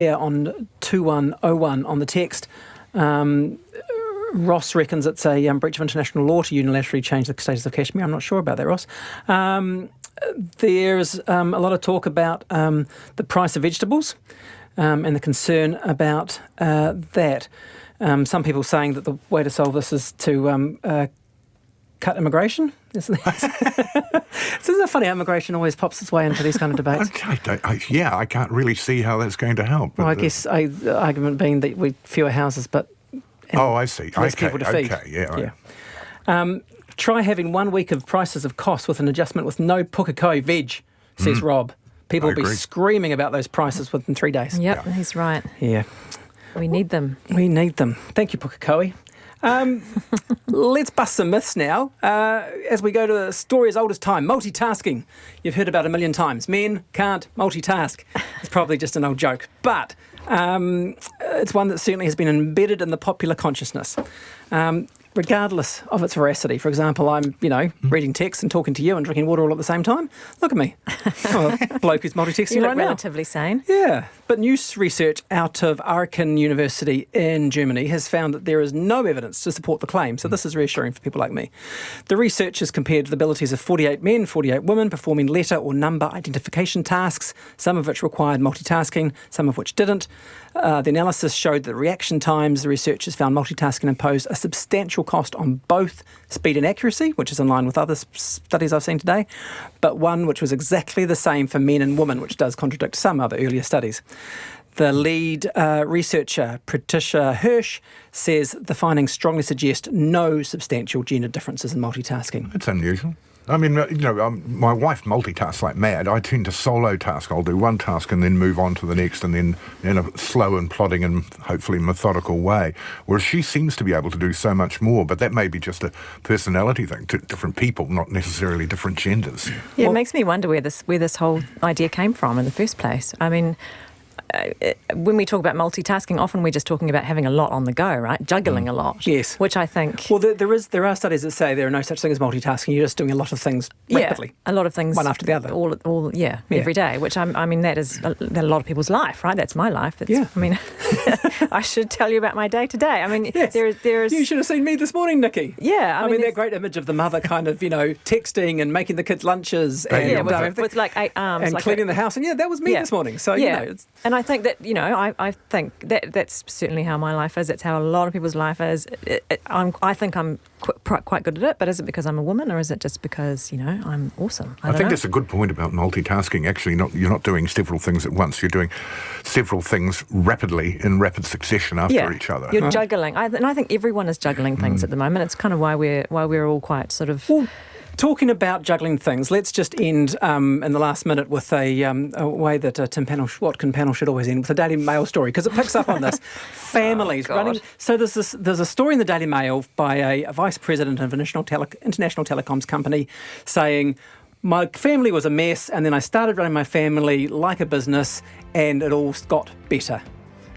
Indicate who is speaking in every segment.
Speaker 1: on 2101 on the text. Ross reckons it's a breach of international law to unilaterally change the status of Kashmir. I'm not sure about that, Ross. There's a lot of talk about the price of vegetables and the concern about that. Some people saying that the way to solve this is to cut immigration. Isn't it funny how immigration always pops its way into these kind of debates?
Speaker 2: I can't really see how that's going to help.
Speaker 1: Well, I guess the argument being that we fewer houses, but
Speaker 2: I see.
Speaker 1: Less people to feed.
Speaker 2: Okay, yeah.
Speaker 1: Try having 1 week of prices of cost with an adjustment with no pukekohe veg, says Rob. People will be screaming about those prices within 3 days.
Speaker 3: Yep, he's right.
Speaker 1: Yeah.
Speaker 3: We need them.
Speaker 1: We need them. Thank you, pukekohe. Let's bust some myths now. As we go to a story as old as time, multitasking. You've heard about 1,000,000 times. Men can't multitask. It's probably just an old joke. But it's one that certainly has been embedded in the popular consciousness. Regardless of its veracity. For example, I'm, reading text and talking to you and drinking water all at the same time. Look at me. I'm a bloke who's multitasking right now.
Speaker 3: Relatively sane.
Speaker 1: Yeah. But new research out of Aachen University in Germany has found that there is no evidence to support the claim. So this is reassuring for people like me. The research has compared the abilities of 48 men, 48 women performing letter or number identification tasks, some of which required multitasking, some of which didn't. The analysis showed that reaction times, the researchers found multitasking imposed a substantial cost on both speed and accuracy, which is in line with other studies I've seen today, but one which was exactly the same for men and women, which does contradict some other earlier studies. The lead researcher, Patricia Hirsch, says the findings strongly suggest no substantial gender differences in multitasking.
Speaker 2: That's unusual. I mean, my wife multitasks like mad. I tend to solo task. I'll do one task and then move on to the next, and then in a slow and plodding and hopefully methodical way. Whereas she seems to be able to do so much more, but that may be just a personality thing to different people, not necessarily different genders.
Speaker 3: Yeah, it makes me wonder where this whole idea came from in the first place. I mean, when we talk about multitasking, often we're just talking about having a lot on the go, right? Juggling a lot.
Speaker 1: Yes.
Speaker 3: Which I think...
Speaker 1: Well, there are studies that say there are no such thing as multitasking. You're just doing a lot of things rapidly.
Speaker 3: Yeah, a lot of things.
Speaker 1: One after the other.
Speaker 3: Every day, which I mean, that is a lot of people's life, right? That's my life. I mean, I should tell you about my day today. I mean,
Speaker 1: yes.
Speaker 3: there is...
Speaker 1: You should have seen me this morning, Nikki.
Speaker 3: Yeah.
Speaker 1: I mean that great image of the mother kind of, texting and making the kids lunches and
Speaker 3: with like 8 arms.
Speaker 1: And
Speaker 3: like
Speaker 1: cleaning the house. And that was me this morning. So, it's...
Speaker 3: And I think that, I think that's certainly how my life is. It's how a lot of people's life is. I think I'm quite good at it, but is it because I'm a woman, or is it just because, I'm awesome? I
Speaker 2: think that's a good point about multitasking. Actually, you're not doing several things at once. You're doing several things rapidly in rapid succession after each other.
Speaker 3: You're juggling. And I think everyone is juggling things at the moment. It's kind of why we're all quite sort of...
Speaker 1: Well, talking about juggling things, let's just end in the last minute with a way that Watkin panel should always end, with a Daily Mail story, because it picks up on this. Families running. So there's a story in the Daily Mail by a vice president of an international telecoms company saying, my family was a mess, and then I started running my family like a business, and it all got better.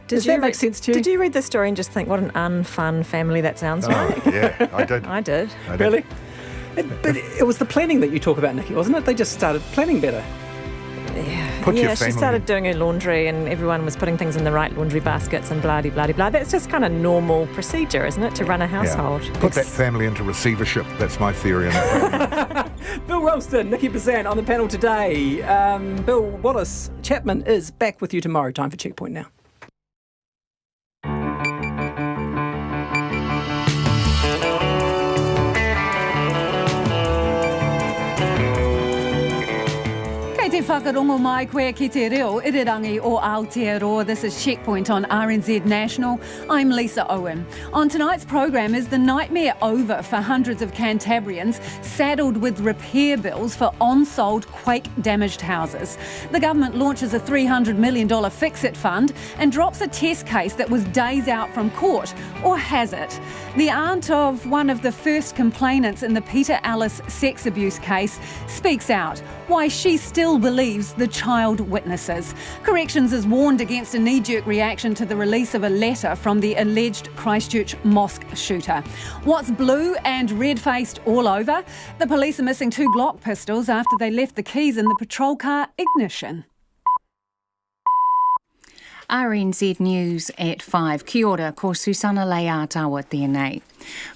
Speaker 1: Does that make sense to you?
Speaker 3: Did you read this story and just think, what an unfun family that sounds like?
Speaker 2: Yeah, I did.
Speaker 3: I did.
Speaker 1: Really? But it was the planning that you talk about, Nikki, wasn't it? They just started planning better.
Speaker 3: Yeah, she started doing her laundry and everyone was putting things in the right laundry baskets and blah-de-blah-de-blah. That's just kind of normal procedure, isn't it, to run a household?
Speaker 2: Yeah. Put that family into receivership. That's my theory on that.
Speaker 1: Bill Ralston, Nikki Bazan on the panel today. Bill Wallace Chapman is back with you tomorrow. Time for Checkpoint now.
Speaker 4: Te whakarongo mai koe ki te reo irirangi o Aotearoa. This is Checkpoint on RNZ National. I'm Lisa Owen. On tonight's programme, is the nightmare over for hundreds of Cantabrians saddled with repair bills for on-sold quake-damaged houses? The government launches a $300 million fix-it fund and drops a test case that was days out from court. Or has it? The aunt of one of the first complainants in the Peter Ellis sex abuse case speaks out why she still believes the child witnesses. Corrections has warned against a knee-jerk reaction to the release of a letter from the alleged Christchurch mosque shooter. What's blue and red-faced all over? The police are missing 2 Glock pistols after they left the keys in the patrol car ignition.
Speaker 5: RNZ News at 5. Kia ora, ko Susana Leatawa tēnei.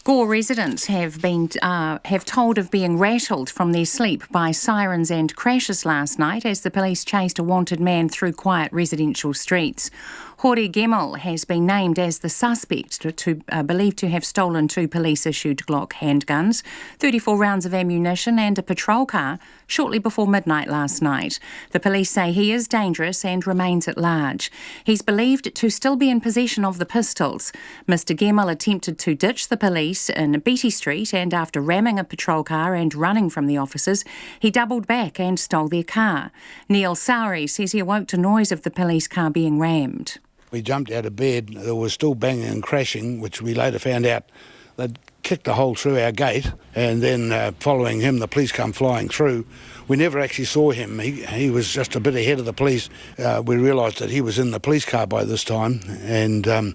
Speaker 5: Gore residents have told of being rattled from their sleep by sirens and crashes last night as the police chased a wanted man through quiet residential streets. Hore Gemel has been named as the suspect, believed to have stolen 2 police-issued Glock handguns, 34 rounds of ammunition and a patrol car shortly before midnight last night. The police say he is dangerous and remains at large. He's believed to still be in possession of the pistols. Mr Gemel attempted to ditch the police in Beatty Street, and after ramming a patrol car and running from the officers, he doubled back and stole their car. Neil Sowry says he awoke to noise of the police car being rammed.
Speaker 6: We jumped out of bed. There was still banging and crashing, which we later found out they'd kicked a hole through our gate, and then following him, the police come flying through. We never actually saw him. He was just a bit ahead of the police. We realised that he was in the police car by this time, and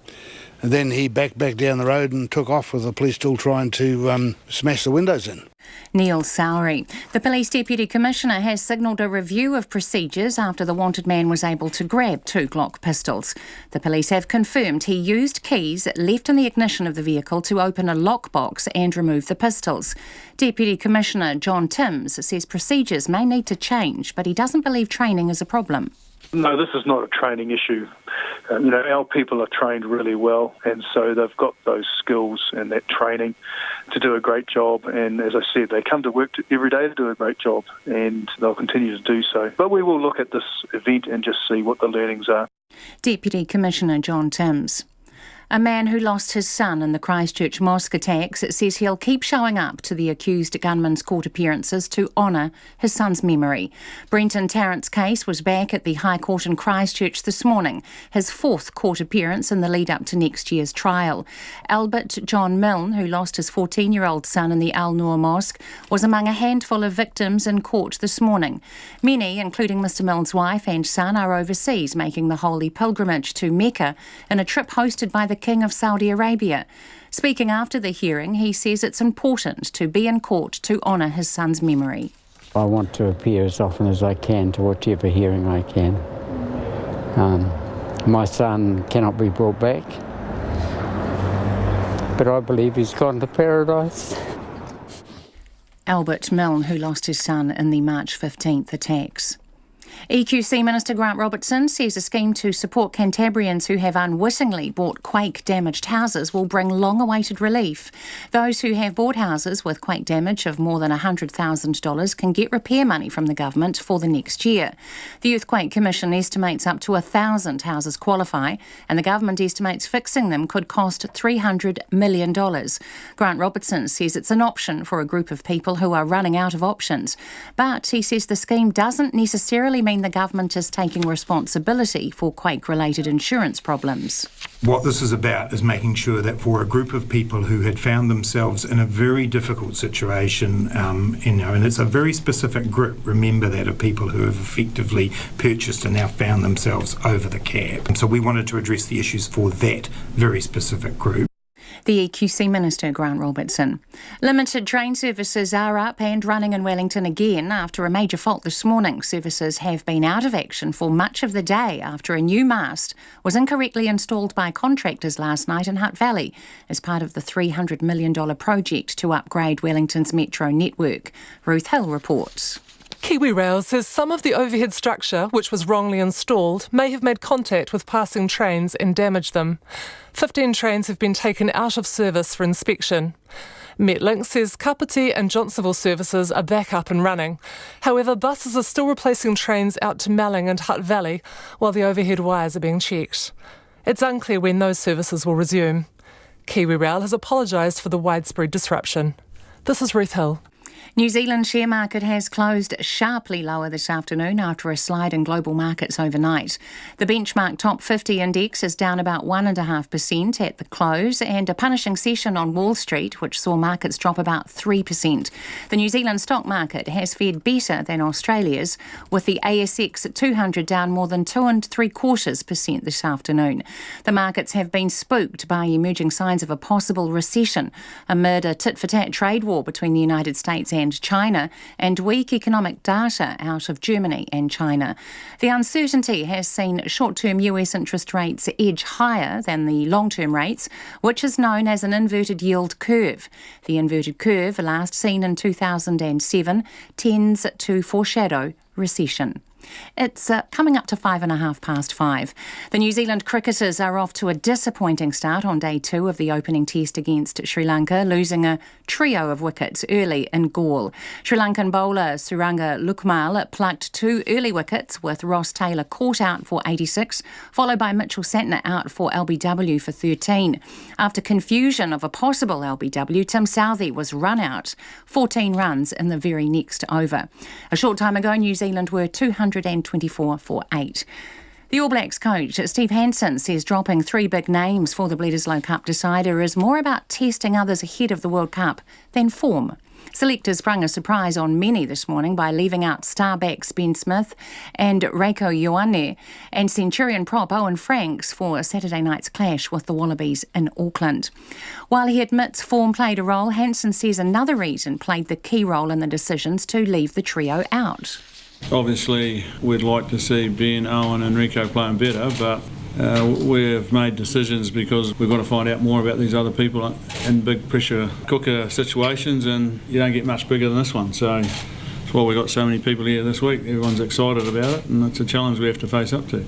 Speaker 6: then he backed back down the road and took off with the police still trying to smash the windows in.
Speaker 5: Neil Sowry. The Police Deputy Commissioner has signalled a review of procedures after the wanted man was able to grab 2 Glock pistols. The police have confirmed he used keys left in the ignition of the vehicle to open a lockbox and remove the pistols. Deputy Commissioner John Timms says procedures may need to change, but he doesn't believe training is a problem.
Speaker 7: No, this is not a training issue. Our people are trained really well, and so they've got those skills and that training to do a great job. And as I said, they come to work every day to do a great job, and they'll continue to do so. But we will look at this event and just see what the learnings are.
Speaker 5: Deputy Commissioner John Timms. A man who lost his son in the Christchurch mosque attacks says he'll keep showing up to the accused gunman's court appearances to honour his son's memory. Brenton Tarrant's case was back at the High Court in Christchurch this morning, his 4th court appearance in the lead-up to next year's trial. Albert John Milne, who lost his 14-year-old son in the Al Noor Mosque, was among a handful of victims in court this morning. Many, including Mr Milne's wife and son, are overseas, making the holy pilgrimage to Mecca in a trip hosted by the King of Saudi Arabia. Speaking after the hearing, he says it's important to be in court to honour his son's memory.
Speaker 8: I want to appear as often as I can to whatever hearing I can. My son cannot be brought back, but I believe he's gone to paradise.
Speaker 5: Albert Milne, who lost his son in the March 15th attacks. EQC Minister Grant Robertson says a scheme to support Canterburyans who have unwittingly bought quake-damaged houses will bring long-awaited relief. Those who have bought houses with quake damage of more than $100,000 can get repair money from the government for the next year. The Earthquake Commission estimates up to 1,000 houses qualify, and the government estimates fixing them could cost $300 million. Grant Robertson says it's an option for a group of people who are running out of options, but he says the scheme doesn't necessarily mean the government is taking responsibility for quake-related insurance problems.
Speaker 9: What this is about is making sure that for a group of people who had found themselves in a very difficult situation, and it's a very specific group, remember that, of people who have effectively purchased and now found themselves over the cap. And so we wanted to address the issues for that very specific group.
Speaker 5: The EQC Minister, Grant Robertson. Limited train services are up and running in Wellington again after a major fault this morning. Services have been out of action for much of the day after a new mast was incorrectly installed by contractors last night in Hutt Valley as part of the $300 million project to upgrade Wellington's metro network. Ruth Hill reports.
Speaker 10: Kiwi Rail says some of the overhead structure, which was wrongly installed, may have made contact with passing trains and damaged them. 15 trains have been taken out of service for inspection. Metlink says Kapiti and Johnsonville services are back up and running. However, buses are still replacing trains out to Melling and Hutt Valley while the overhead wires are being checked. It's unclear when those services will resume. Kiwi Rail has apologised for the widespread disruption. This is Ruth Hill.
Speaker 5: New Zealand share market has closed sharply lower this afternoon after a slide in global markets overnight. The benchmark top 50 index is down about 1.5% at the close, and a punishing session on Wall Street, which saw markets drop about 3%. The New Zealand stock market has fared better than Australia's, with the ASX 200 down more than 2.75% this afternoon. The markets have been spooked by emerging signs of a possible recession amid a tit-for-tat trade war between the United States States and China, and weak economic data out of Germany and China. The uncertainty has seen short-term US interest rates edge higher than the long-term rates, which is known as an inverted yield curve. The inverted curve, last seen in 2007, tends to foreshadow recession. It's coming up to 5:05. The New Zealand cricketers are off to a disappointing start on day 2 of the opening test against Sri Lanka, losing a trio of wickets early in Galle. Sri Lankan bowler Suranga Lukmal plucked 2 early wickets, with Ross Taylor caught out for 86, followed by Mitchell Santner out for LBW for 13. After confusion of a possible LBW, Tim Southee was run out, 14 runs in the very next over. A short time ago, New Zealand were 224 for 8. The All Blacks coach, Steve Hansen, says dropping 3 big names for the Bledisloe Cup decider is more about testing others ahead of the World Cup than form. Selectors sprung a surprise on many this morning by leaving out star backs Ben Smith and Reiko Ioane and Centurion prop Owen Franks for Saturday night's clash with the Wallabies in Auckland. While he admits form played a role, Hansen says another reason played the key role in the decisions to leave the trio out.
Speaker 11: Obviously, we'd like to see Ben, Owen and Rico playing better, but we've made decisions because we've got to find out more about these other people in big pressure cooker situations, and you don't get much bigger than this one. So that's why we've got so many people here this week. Everyone's excited about it, and it's a challenge we have to face up to.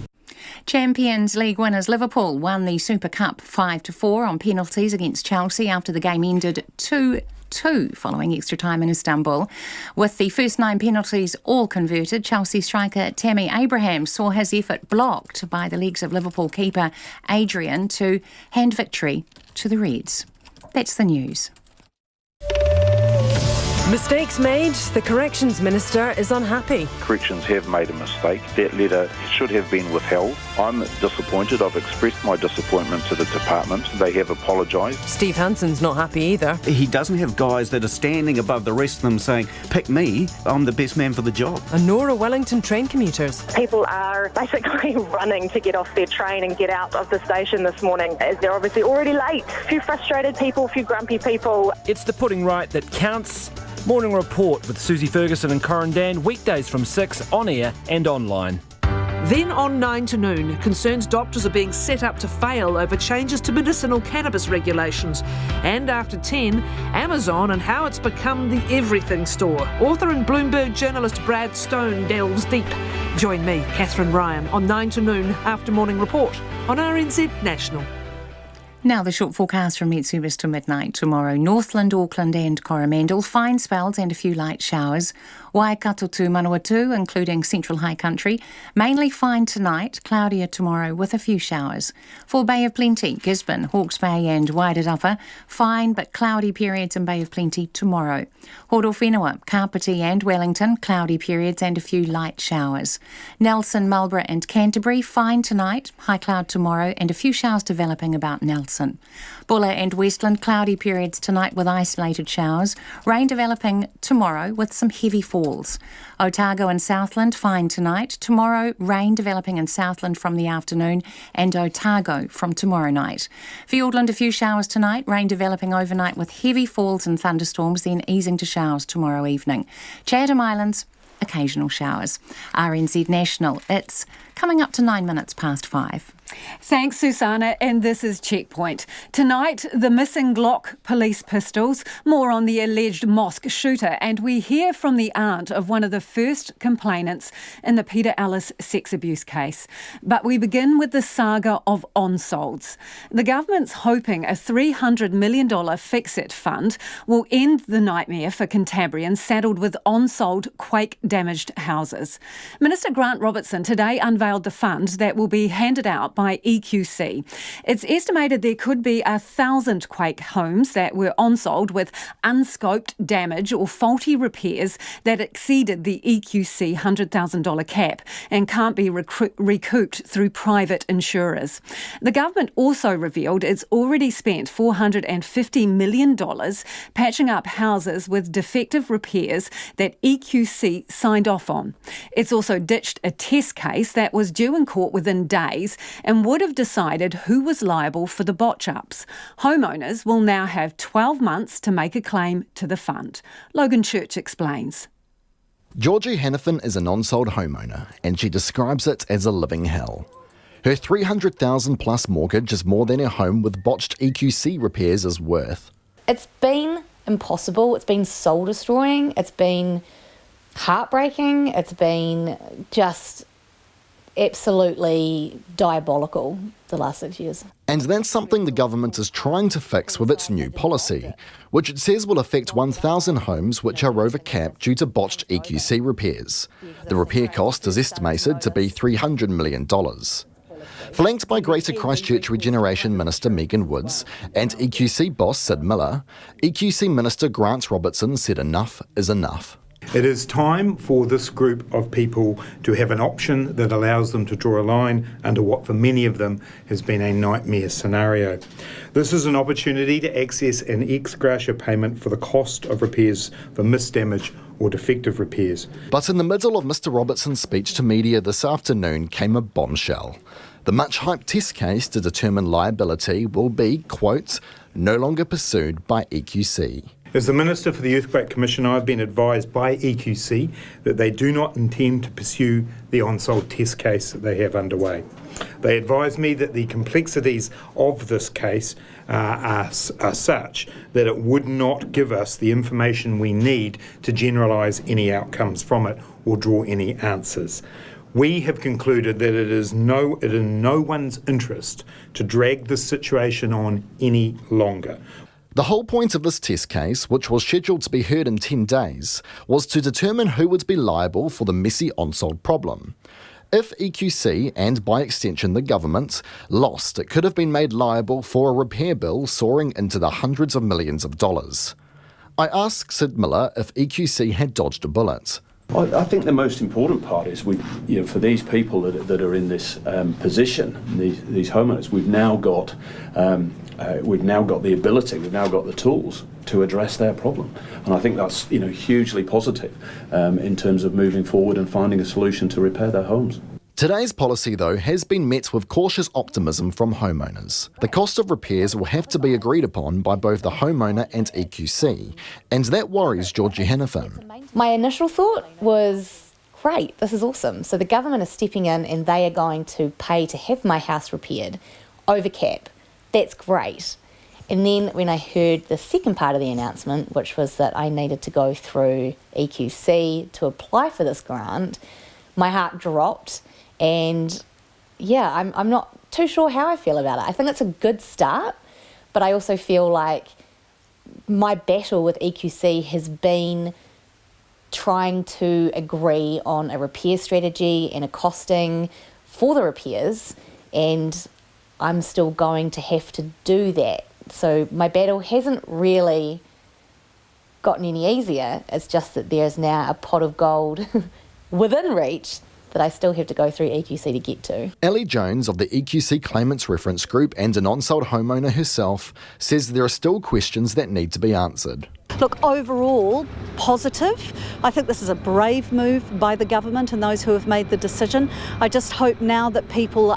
Speaker 5: Champions League winners Liverpool won the Super Cup 5-4 on penalties against Chelsea after the game ended 2-2 following extra time in Istanbul. With the first 9 penalties all converted, Chelsea striker Tammy Abraham saw his effort blocked by the legs of Liverpool keeper Adrian to hand victory to the Reds. That's the news.
Speaker 12: Mistakes made, the Corrections Minister is unhappy.
Speaker 13: Corrections have made a mistake. That letter should have been withheld. I'm disappointed. I've expressed my disappointment to the department. They have apologised.
Speaker 12: Steve Hansen's not happy either.
Speaker 14: He doesn't have guys that are standing above the rest of them saying, pick me, I'm the best man for the job.
Speaker 12: And Nora Wellington train commuters.
Speaker 15: People are basically running to get off their train and get out of the station this morning, as they're obviously already late. A few frustrated people, a few grumpy people.
Speaker 16: It's the putting right that counts. Morning Report with Susie Ferguson and Corin Dan, weekdays from 6 on air and online.
Speaker 17: Then on 9 to noon, concerns doctors are being set up to fail over changes to medicinal cannabis regulations. And after 10, Amazon and how it's become the everything store. Author and Bloomberg journalist Brad Stone delves deep. Join me, Catherine Ryan, on 9 to noon after Morning Report on RNZ National.
Speaker 5: Now the short forecast from Met Service to midnight tomorrow. Northland, Auckland and Coromandel, fine spells and a few light showers. Waikato to Manawatu, including central high country, mainly fine tonight, cloudier tomorrow with a few showers. For Bay of Plenty, Gisborne, Hawke's Bay and Wairirapa, fine but cloudy periods in Bay of Plenty tomorrow. Horowhenua, Kapiti and Wellington, cloudy periods and a few light showers. Nelson, Marlborough and Canterbury, fine tonight, high cloud tomorrow and a few showers developing about Nelson. Buller and Westland, cloudy periods tonight with isolated showers. Rain developing tomorrow with some heavy falls. Otago and Southland, fine tonight. Tomorrow, rain developing in Southland from the afternoon and Otago from tomorrow night. Fiordland, a few showers tonight. Rain developing overnight with heavy falls and thunderstorms, then easing to showers tomorrow evening. Chatham Islands, occasional showers. RNZ National, it's coming up to 9 minutes past 5.
Speaker 4: Thanks, Susanna, and this is Checkpoint. Tonight, the missing Glock police pistols, more on the alleged mosque shooter, and we hear from the aunt of one of the first complainants in the Peter Ellis sex abuse case. But we begin with the saga of onsolds. The government's hoping a $300 million Fix-It fund will end the nightmare for Canterburyans saddled with onsold quake-damaged houses. Minister Grant Robertson today unveiled the fund that will be handed out by EQC. It's estimated there could be 1,000 quake homes that were onsold with unscoped damage or faulty repairs that exceeded the EQC $100,000 cap and can't be recouped through private insurers. The government also revealed it's already spent $450 million patching up houses with defective repairs that EQC signed off on. It's also ditched a test case that was due in court within days and would have decided who was liable for the botch-ups. Homeowners will now have 12 months to make a claim to the fund. Logan Church explains.
Speaker 18: Georgie Hannafin is a non-sold homeowner, and she describes it as a living hell. Her $300,000 plus mortgage is more than her home with botched EQC repairs is worth.
Speaker 19: It's been impossible. It's been soul-destroying. It's been heartbreaking. It's been just absolutely diabolical the last 6 years.
Speaker 18: And that's something the government is trying to fix with its new policy, which it says will affect 1,000 homes which are over cap due to botched EQC repairs. The repair cost is estimated to be $300 million. Flanked by Greater Christchurch Regeneration Minister Megan Woods and EQC boss Sid Miller, EQC Minister Grant Robertson said enough is enough.
Speaker 9: It is time for this group of people to have an option that allows them to draw a line under what for many of them has been a nightmare scenario. This is an opportunity to access an ex gratia payment for the cost of repairs for missed damage or defective repairs.
Speaker 18: But in the middle of Mr Robertson's speech to media this afternoon came a bombshell. The much-hyped test case to determine liability will be, quote, no longer pursued by EQC.
Speaker 9: As the Minister for the Earthquake Commission, I have been advised by EQC that they do not intend to pursue the on-sold test case that they have underway. They advised me that the complexities of this case are such that it would not give us the information we need to generalise any outcomes from it or draw any answers. We have concluded that it is in no one's interest to drag this situation on any longer.
Speaker 18: The whole point of this test case, which was scheduled to be heard in 10 days, was to determine who would be liable for the messy on-sold problem. If EQC, and by extension the government, lost, it could have been made liable for a repair bill soaring into the hundreds of millions of dollars. I asked Sid Miller if EQC had dodged a bullet.
Speaker 20: I think the most important part is for these people that are in this position, these homeowners, we've now got the ability, we've now got the tools to address their problem, and I think that's hugely positive in terms of moving forward and finding a solution to repair their homes.
Speaker 18: Today's policy, though, has been met with cautious optimism from homeowners. The cost of repairs will have to be agreed upon by both the homeowner and EQC, and that worries Georgie Hannafin.
Speaker 19: My initial thought was, great, this is awesome. So the government is stepping in and they are going to pay to have my house repaired over cap. That's great. And then when I heard the second part of the announcement, which was that I needed to go through EQC to apply for this grant, my heart dropped. And yeah, I'm not too sure how I feel about it. I think it's a good start, but I also feel like my battle with EQC has been trying to agree on a repair strategy and a costing for the repairs, and I'm still going to have to do that. So my battle hasn't really gotten any easier. It's just that there's now a pot of gold within reach that I still have to go through EQC to get to.
Speaker 18: Ellie Jones of the EQC Claimants Reference Group and an on-sold homeowner herself says there are still questions that need to be answered.
Speaker 21: Look, overall, positive. I think this is a brave move by the government and those who have made the decision. I just hope now that people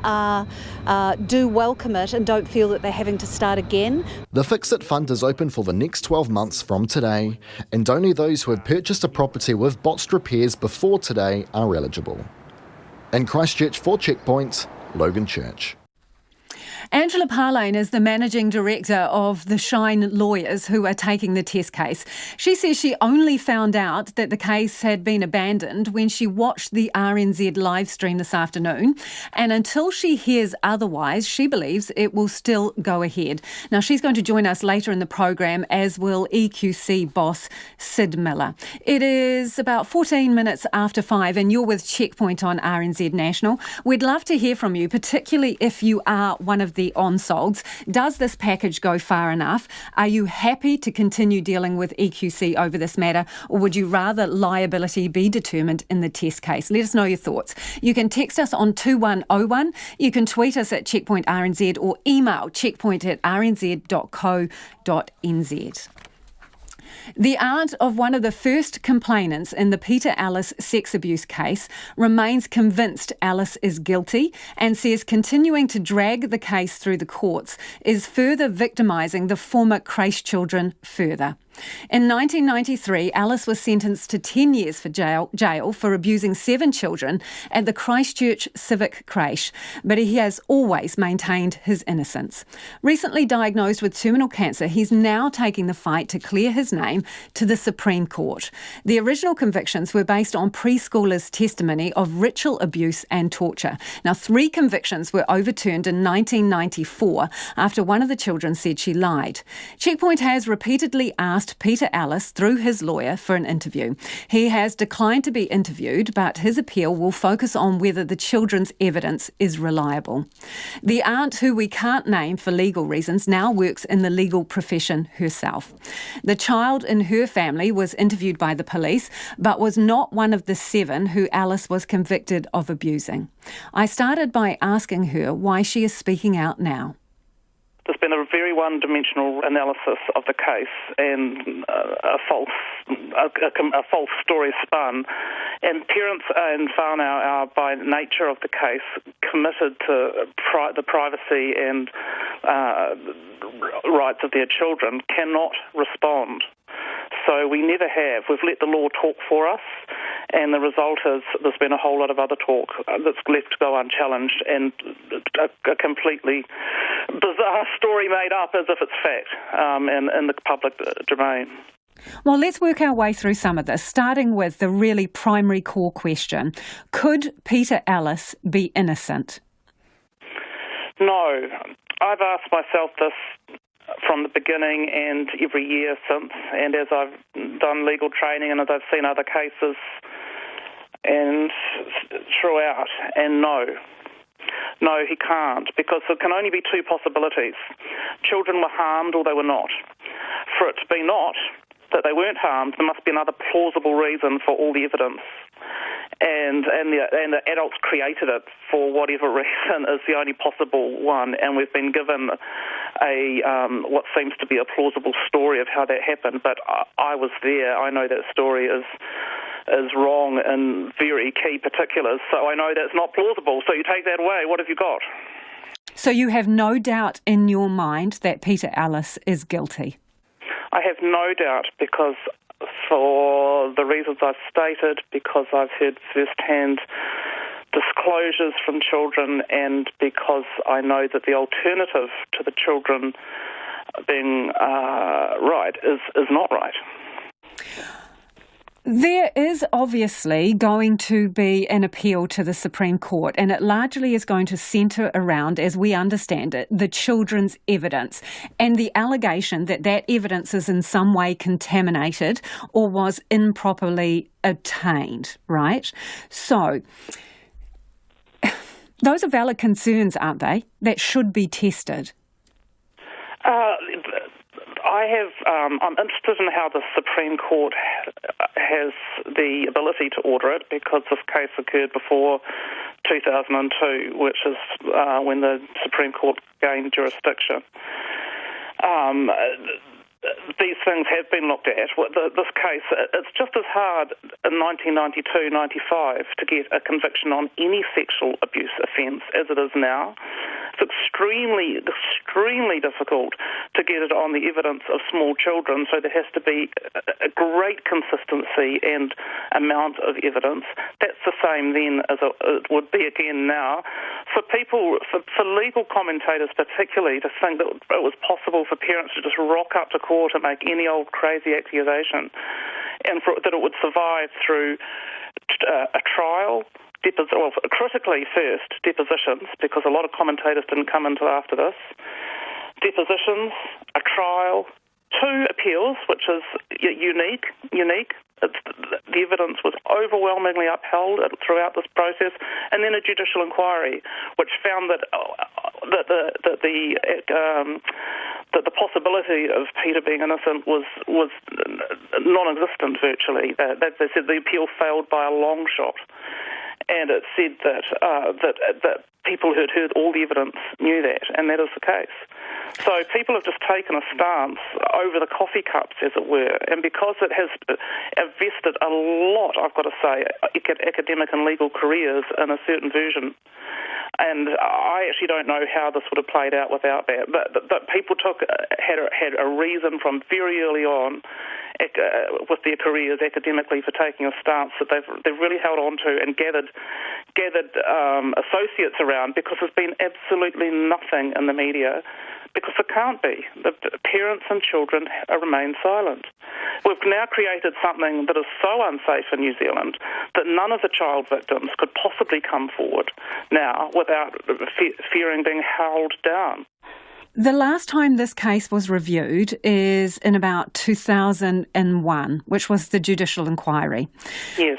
Speaker 21: do welcome it and don't feel that they're having to start again.
Speaker 18: The Fix It Fund is open for the next 12 months from today, and only those who have purchased a property with botched repairs before today are eligible. In Christchurch for Checkpoint, Logan Church.
Speaker 4: Angela Parlane is the managing director of the Shine lawyers who are taking the test case. She says she only found out that the case had been abandoned when she watched the RNZ live stream this afternoon. And until she hears otherwise, she believes it will still go ahead. Now, she's going to join us later in the program, as will EQC boss Sid Miller. It is about 14 minutes after 5 and you're with Checkpoint on RNZ National. We'd love to hear from you, particularly if you are one of the on-solds. Does this package go far enough? Are you happy to continue dealing with EQC over this matter, or would you rather liability be determined in the test case? Let us know your thoughts. You can text us on 2101. You can tweet us at Checkpoint RNZ or email checkpoint@rnz.co.nz. The aunt of one of the first complainants in the Peter Ellis sex abuse case remains convinced Ellis is guilty and says continuing to drag the case through the courts is further victimising the former creche children further. In 1993, Ellis was sentenced to 10 years for jail for abusing 7 children at the Christchurch Civic Creche, but he has always maintained his innocence. Recently diagnosed with terminal cancer, he's now taking the fight to clear his name to the Supreme Court. The original convictions were based on preschoolers' testimony of ritual abuse and torture. Now, 3 convictions were overturned in 1994 after one of the children said she lied. Checkpoint has repeatedly asked Peter Ellis through his lawyer for an interview. He has declined to be interviewed, but his appeal will focus on whether the children's evidence is reliable. The aunt, who we can't name for legal reasons, now works in the legal profession herself. The child in her family was interviewed by the police, but was not one of the 7 who Ellis was convicted of abusing. I started by asking her why she is speaking out now.
Speaker 3: There's been a very one-dimensional analysis of the case and a false story spun. And parents and whānau are, by nature of the case, committed to the privacy and rights of their children, cannot respond. So we never have. We've let the law talk for us, and the result is there's been a whole lot of other talk that's left to go unchallenged, and a completely bizarre story made up as if it's fact in the public domain.
Speaker 4: Well, let's work our way through some of this, starting with the really primary core question. Could Peter Ellis be innocent?
Speaker 3: No. I've asked myself this from the beginning and every year since, and as I've done legal training and as I've seen other cases and throughout, and no, he can't, because there can only be 2 possibilities. Children were harmed or they were not. For it to be not, that they weren't harmed, there must be another plausible reason for all the evidence. And the adults created it for whatever reason is the only possible one, and we've been given what seems to be a plausible story of how that happened. But I was there. I know that story is wrong in very key particulars, so I know that's not plausible. So you take that away, what have you got?
Speaker 4: So you have no doubt in your mind that Peter Ellis is guilty?
Speaker 3: I have no doubt, because for the reasons I've stated, because I've heard first-hand disclosures from children, and because I know that the alternative to the children being right is not right.
Speaker 4: There is obviously going to be an appeal to the Supreme Court, and it largely is going to centre around, as we understand it, the children's evidence and the allegation that that evidence is in some way contaminated or was improperly obtained, right? So those are valid concerns, aren't they, that should be tested?
Speaker 3: I'm interested in how the Supreme Court has the ability to order it, because this case occurred before 2002, which is when the Supreme Court gained jurisdiction. These things have been looked at. This case, it's just as hard in 1992-95 to get a conviction on any sexual abuse offence as it is now. It's extremely difficult to get it on the evidence of small children, so there has to be a great consistency and amount of evidence. That's the same then as it would be again now. For legal commentators particularly, to think that it was possible for parents to just rock up to court and make any old crazy accusation, and that it would survive through a trial, critically first, depositions, because a lot of commentators didn't come until after this, depositions, a trial, 2 appeals, which is unique. The evidence was overwhelmingly upheld throughout this process, and then a judicial inquiry, which found that the possibility of Peter being innocent was non-existent virtually. They said the appeal failed by a long shot, and it said that people who had heard all the evidence knew that, and that is the case. So people have just taken a stance over the coffee cups, as it were, and because it has invested a lot, I've got to say, academic and legal careers in a certain version. And I actually don't know how this would have played out without that. But people had a reason from very early on with their careers academically for taking a stance that they've really held on to and gathered associates around, because there's been absolutely nothing in the media. Because there can't be. The parents and children remain silent. We've now created something that is so unsafe in New Zealand that none of the child victims could possibly come forward now without fearing being held down.
Speaker 4: The last time this case was reviewed is in about 2001, which was the judicial inquiry.
Speaker 3: Yes.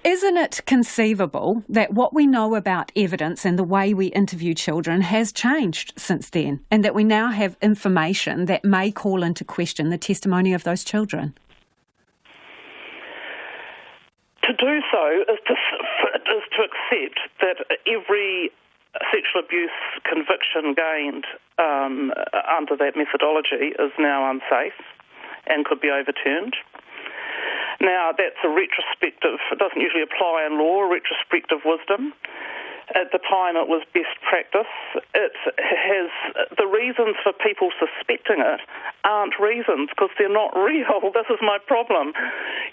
Speaker 4: Isn't it conceivable that what we know about evidence and the way we interview children has changed since then, and that we now have information that may call into question the testimony of those children?
Speaker 3: To do so is to accept that every sexual abuse conviction gained under that methodology is now unsafe and could be overturned. Now, that's a retrospective, it doesn't usually apply in law, retrospective wisdom. At the time it was best practice. It has, the reasons for people suspecting it aren't reasons because they're not real. This is my problem.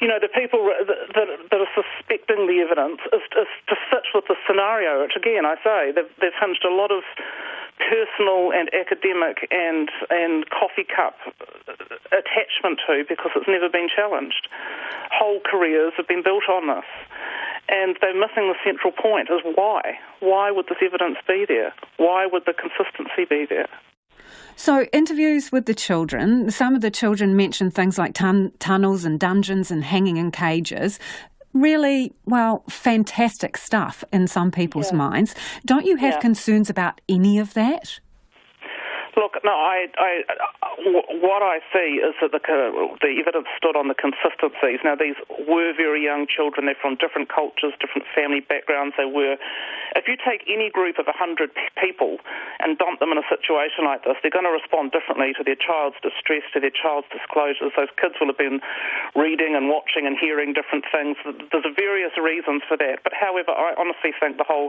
Speaker 3: You know, the people that are suspecting the evidence is to fit with the scenario, which again, I say, they've hinged a lot of personal and academic and coffee cup attachment to because it's never been challenged. Whole careers have been built on this. And they're missing the central point, is why? Why would this evidence be there? Why would the consistency be there?
Speaker 4: So interviews with the children, some of the children mentioned things like tunnels and dungeons and hanging in cages. Really, well, fantastic stuff in some people's minds. Don't you have concerns about any of that?
Speaker 3: Look, no, what I see is that the evidence stood on the consistencies. Now, these were very young children. They're from different cultures, different family backgrounds. If you take any group of 100 people and dump them in a situation like this, they're going to respond differently to their child's distress, to their child's disclosures. Those kids will have been reading and watching and hearing different things. There's various reasons for that. But however, I honestly think the whole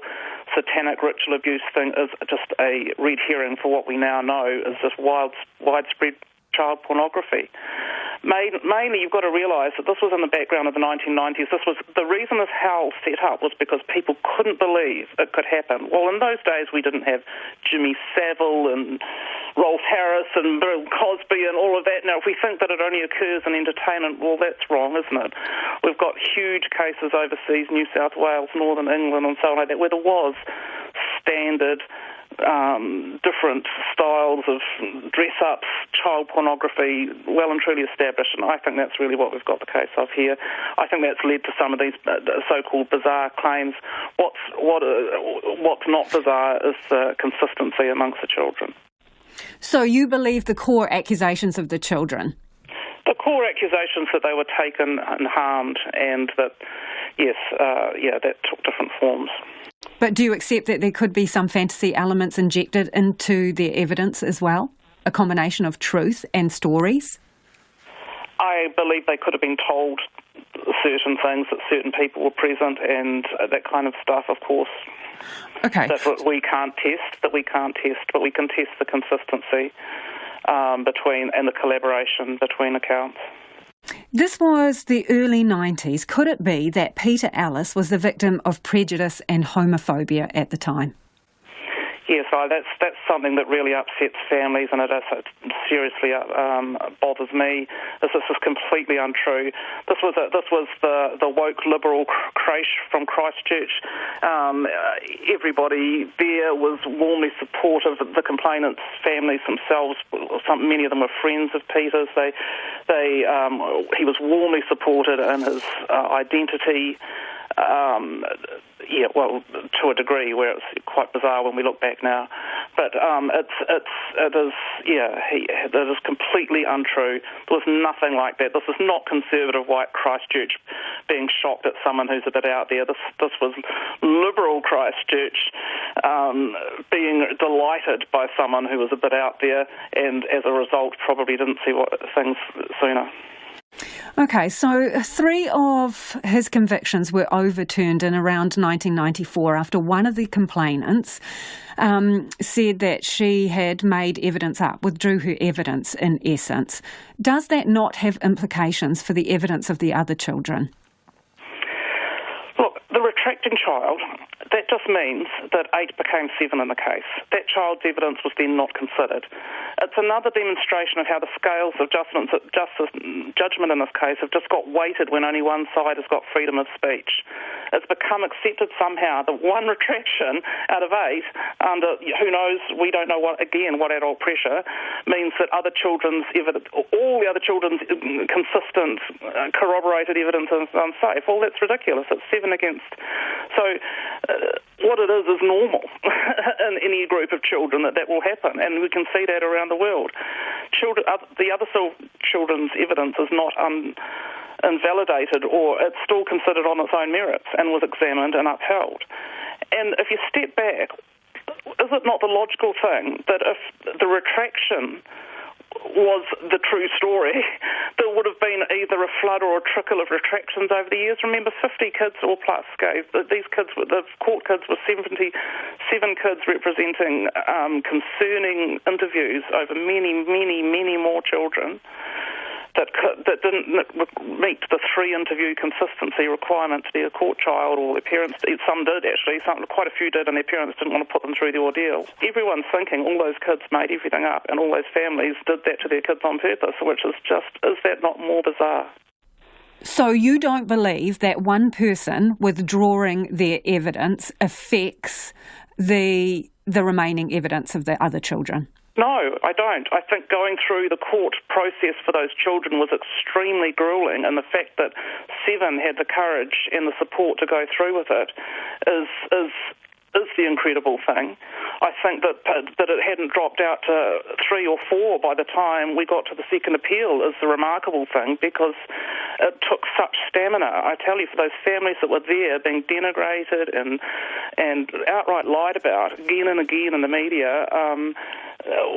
Speaker 3: satanic ritual abuse thing is just a red herring for what we now know is just widespread child pornography. Mainly, you've got to realise that this was in the background of the 1990s. The reason this howl set up was because people couldn't believe it could happen. Well, in those days, we didn't have Jimmy Savile and Rolf Harris and Bill Cosby and all of that. Now, if we think that it only occurs in entertainment, well, that's wrong, isn't it? We've got huge cases overseas, New South Wales, Northern England and so on like that, where there was standard different styles of dress-ups, child pornography, well and truly established, and I think that's really what we've got the case of here. I think that's led to some of these so-called bizarre claims. What's not bizarre is the consistency amongst the children.
Speaker 4: So you believe the core accusations of the children?
Speaker 3: The core accusations that they were taken and harmed, and that, that took different forms.
Speaker 4: But do you accept that there could be some fantasy elements injected into their evidence as well? A combination of truth and stories?
Speaker 3: I believe they could have been told certain things, that certain people were present and that kind of stuff, of course.
Speaker 4: Okay.
Speaker 3: That's what we can't test, but we can test the consistency between and the collaboration between accounts.
Speaker 4: This was the early 90s. Could it be that Peter Ellis was the victim of prejudice and homophobia at the time?
Speaker 3: Yes, that's something that really upsets families, and it seriously bothers me. This is completely untrue. This was the woke liberal crash from Christchurch. Everybody there was warmly supportive. The complainants' families themselves, many of them are friends of Peter's. He was warmly supported in his identity. To a degree where it's quite bizarre when we look back now. But that is completely untrue. There was nothing like that. This is not conservative white Christchurch being shocked at someone who's a bit out there. This was liberal Christchurch being delighted by someone who was a bit out there, and as a result probably didn't see things sooner.
Speaker 4: Okay, so 3 of his convictions were overturned in around 1994 after one of the complainants said that she had made evidence up, withdrew her evidence in essence. Does that not have implications for the evidence of the other children?
Speaker 3: Look, the retracting child, that just means that 8 became 7 in the case. That child's evidence was then not considered. It's another demonstration of how the scales of judgment in this case have just got weighted when only one side has got freedom of speech. It's become accepted somehow that one retraction out of 8, under who knows, we don't know what adult pressure, means that other children's evidence, all the other children's consistent, corroborated evidence is unsafe. Well, that's ridiculous. It's 7 against. So what it is normal in any group of children that will happen, and we can see that around the world. The other children's evidence is not invalidated, or it's still considered on its own merits and was examined and upheld. And if you step back, is it not the logical thing that if the retraction was the true story, there would have been either a flood or a trickle of retractions over the years? Remember, 50 kids or plus gave, these kids, the court kids were 77 kids representing concerning interviews over many, many, many more children that didn't meet the 3-interview consistency requirement to be a court child, or their parents, some did actually, quite a few did, and their parents didn't want to put them through the ordeal. Everyone's thinking all those kids made everything up, and all those families did that to their kids on purpose, which is that not more bizarre?
Speaker 4: So you don't believe that one person withdrawing their evidence affects the remaining evidence of the other children?
Speaker 3: No, I don't. I think going through the court process for those children was extremely gruelling, and the fact that 7 had the courage and the support to go through with it is the incredible thing. I think that it hadn't dropped out to 3 or 4 by the time we got to the second appeal is the remarkable thing, because it took such stamina. I tell you, for those families that were there being denigrated and outright lied about again and again in the media,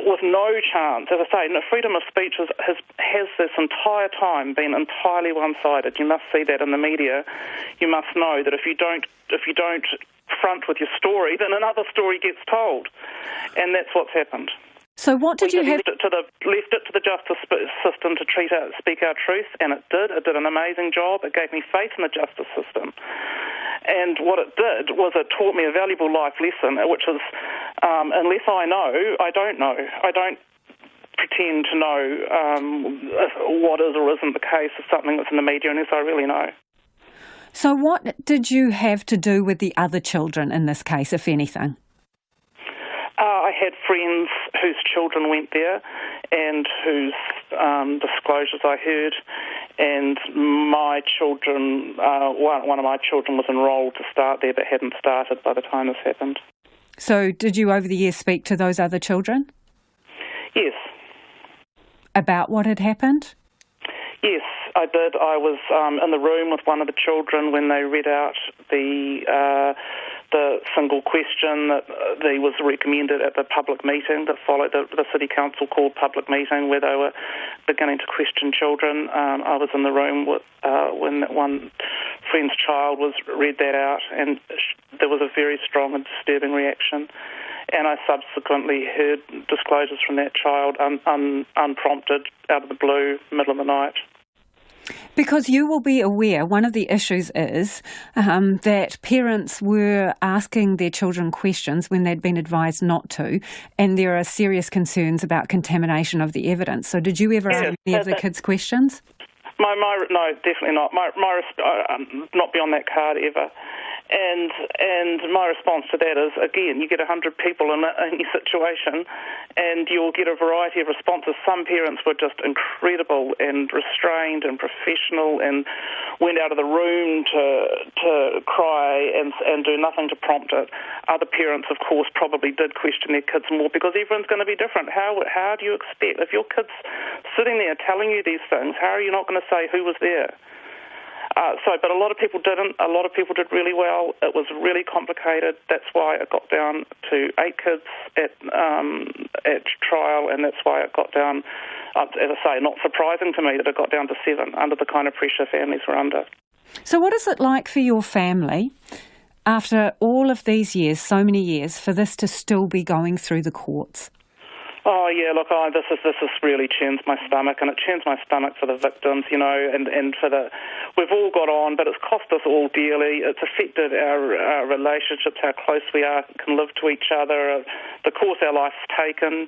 Speaker 3: with no chance. As I say, freedom of speech has this entire time been entirely one-sided. You must see that in the media. You must know that if you don't front with your story, then another story gets told, and that's what's happened.
Speaker 4: So what did you have?
Speaker 3: Left it to the justice system to speak our truth, and it did. It did an amazing job. It gave me faith in the justice system. And what it did was it taught me a valuable life lesson, which is, unless I know, I don't know. I don't pretend to know what is or isn't the case of something that's in the media unless I really know.
Speaker 4: So what did you have to do with the other children in this case, if anything?
Speaker 3: I had friends whose children went there and whose disclosures I heard, and my children, one of my children was enrolled to start there but hadn't started by the time this happened. So
Speaker 4: did you over the years speak to those other children?
Speaker 3: Yes.
Speaker 4: About what had happened?
Speaker 3: Yes, I did. I was in the room with one of the children when they read out the single question that was recommended at the public meeting that followed the City Council called public meeting, where they were beginning to question children. I was in the room when that one friend's child was read that out, and there was a very strong and disturbing reaction. And I subsequently heard disclosures from that child unprompted, out of the blue, middle of the night.
Speaker 4: Because you will be aware, one of the issues is that parents were asking their children questions when they'd been advised not to, and there are serious concerns about contamination of the evidence. So did you ever ask any of the kids' questions?
Speaker 3: No, definitely not. My not be on that card ever. And my response to that is, again, you get 100 people in any situation and you'll get a variety of responses. Some parents were just incredible and restrained and professional and went out of the room to cry and do nothing to prompt it. Other parents, of course, probably did question their kids more because everyone's going to be different. How do you expect, if your kid's sitting there telling you these things, how are you not going to say who was there? But a lot of people didn't. A lot of people did really well. It was really complicated. That's why it got down to 8 kids at trial, and that's why it got down, as I say, not surprising to me that it got down to 7 under the kind of pressure families were under.
Speaker 4: So what is it like for your family, after all of these years, so many years, for this to still be going through the courts?
Speaker 3: Oh yeah, look, this really churns my stomach, and it churns my stomach for the victims, and for we've all got on, but it's cost us all dearly. It's affected our relationships, how close we can live to each other, the course our life's taken,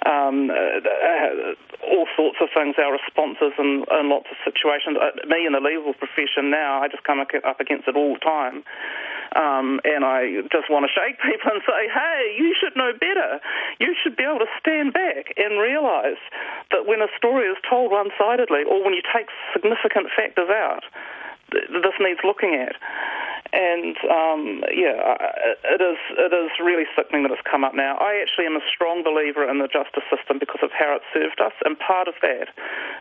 Speaker 3: all sorts of things, our responses in lots of situations. Me in the legal profession now, I just come up against it all the time. And I just want to shake people and say, hey, you should know better. You should be able to stand back and realise that when a story is told one-sidedly, or when you take significant factors out, this needs looking at. And it is really sickening that it's come up now. I actually am a strong believer in the justice system because of how it served us, and part of that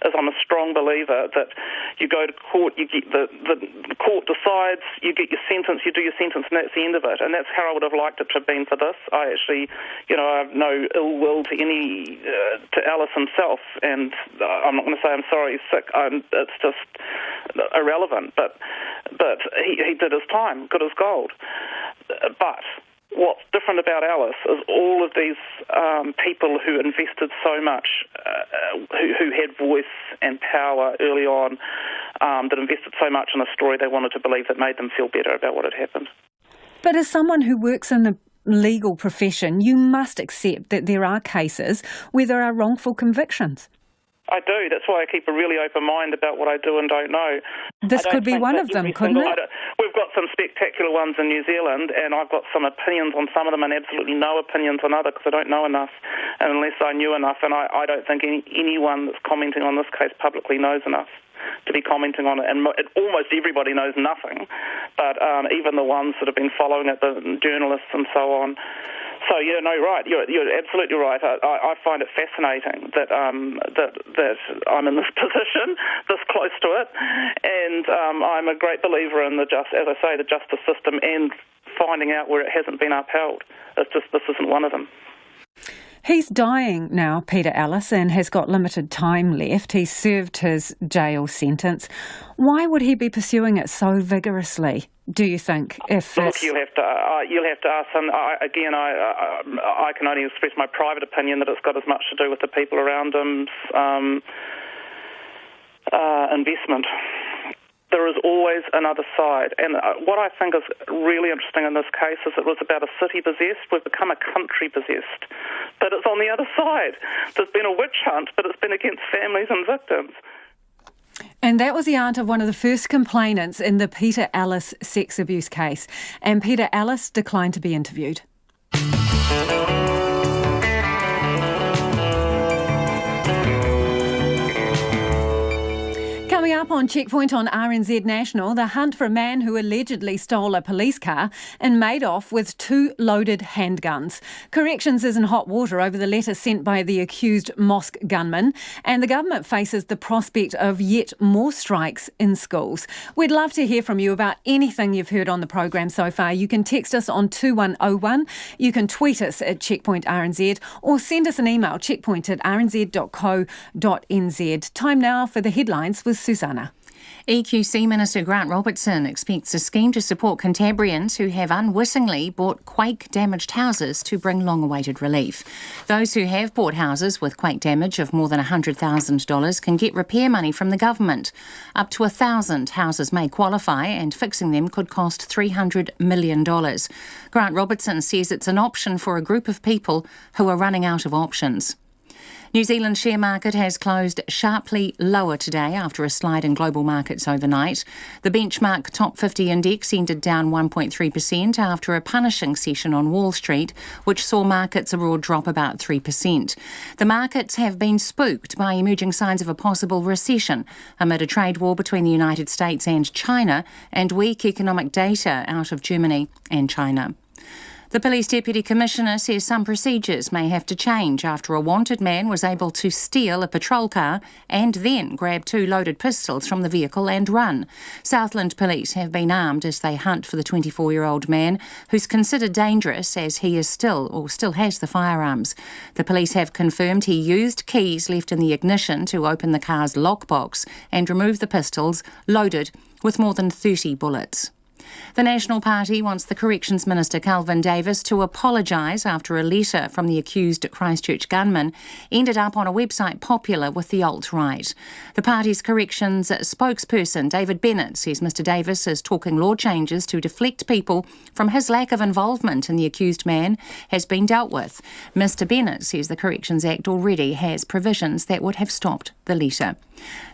Speaker 3: is I'm a strong believer that you go to court, you get the court decides, you get your sentence, you do your sentence, and that's the end of it. And that's how I would have liked it to have been for this. I actually, I have no ill will to Ellis himself, and I'm not going to say I'm sorry he's sick. It's just irrelevant. But he did his time, good as gold. But what's different about Ellis is all of these people who invested so much, who had voice and power early on, that invested so much in a story they wanted to believe that made them feel better about what had happened.
Speaker 4: But as someone who works in the legal profession, you must accept that there are cases where there are wrongful convictions.
Speaker 3: I do. That's why I keep a really open mind about what I do and don't know.
Speaker 4: This could be one of them, couldn't it?
Speaker 3: We've got some spectacular ones in New Zealand, and I've got some opinions on some of them and absolutely no opinions on others because I don't know enough, and unless I knew enough. And I don't think anyone that's commenting on this case publicly knows enough to be commenting on it, and almost everybody knows nothing, but even the ones that have been following it, the journalists and so on. So yeah, no, right. You're absolutely right. I find it fascinating that that I'm in this position, this close to it, and I'm a great believer in the justice system and finding out where it hasn't been upheld. It's just this isn't one of them.
Speaker 4: He's dying now, Peter Ellis, and has got limited time left. He's served his jail sentence. Why would he be pursuing it so vigorously, do you think?
Speaker 3: Look, you'll have to ask him. I can only express my private opinion that it's got as much to do with the people around him's investment. There is always another side. And what I think is really interesting in this case is it was about a city possessed. We've become a country possessed. But it's on the other side. There's been a witch hunt, but it's been against families and victims.
Speaker 4: And that was the aunt of one of the first complainants in the Peter Ellis sex abuse case. And Peter Ellis declined to be interviewed. Coming up on Checkpoint on RNZ National, the hunt for a man who allegedly stole a police car and made off with 2 loaded handguns. Corrections is in hot water over the letter sent by the accused mosque gunman, and the government faces the prospect of yet more strikes in schools. We'd love to hear from you about anything you've heard on the program so far. You can text us on 2101, you can tweet us at Checkpoint RNZ, or send us an email, checkpoint@rnz.co.nz. Time now for the headlines with Susanna.
Speaker 5: EQC Minister Grant Robertson expects a scheme to support Canterburyans who have unwittingly bought quake-damaged houses to bring long-awaited relief. Those who have bought houses with quake damage of more than $100,000 can get repair money from the government. Up to 1,000 houses may qualify, and fixing them could cost $300 million. Grant Robertson says it's an option for a group of people who are running out of options. New Zealand share market has closed sharply lower today after a slide in global markets overnight. The benchmark top 50 index ended down 1.3% after a punishing session on Wall Street, which saw markets abroad drop about 3%. The markets have been spooked by emerging signs of a possible recession amid a trade war between the United States and China and weak economic data out of Germany and China. The Police Deputy Commissioner says some procedures may have to change after a wanted man was able to steal a patrol car and then grab 2 loaded pistols from the vehicle and run. Southland Police have been armed as they hunt for the 24-year-old man, who's considered dangerous as he is still has the firearms. The police have confirmed he used keys left in the ignition to open the car's lockbox and remove the pistols loaded with more than 30 bullets. The National Party wants the Corrections Minister Calvin Davis to apologise after a letter from the accused Christchurch gunman ended up on a website popular with the alt-right. The party's corrections spokesperson David Bennett says Mr Davis is talking law changes to deflect people from his lack of involvement in the accused man has been dealt with. Mr Bennett says the Corrections Act already has provisions that would have stopped the letter.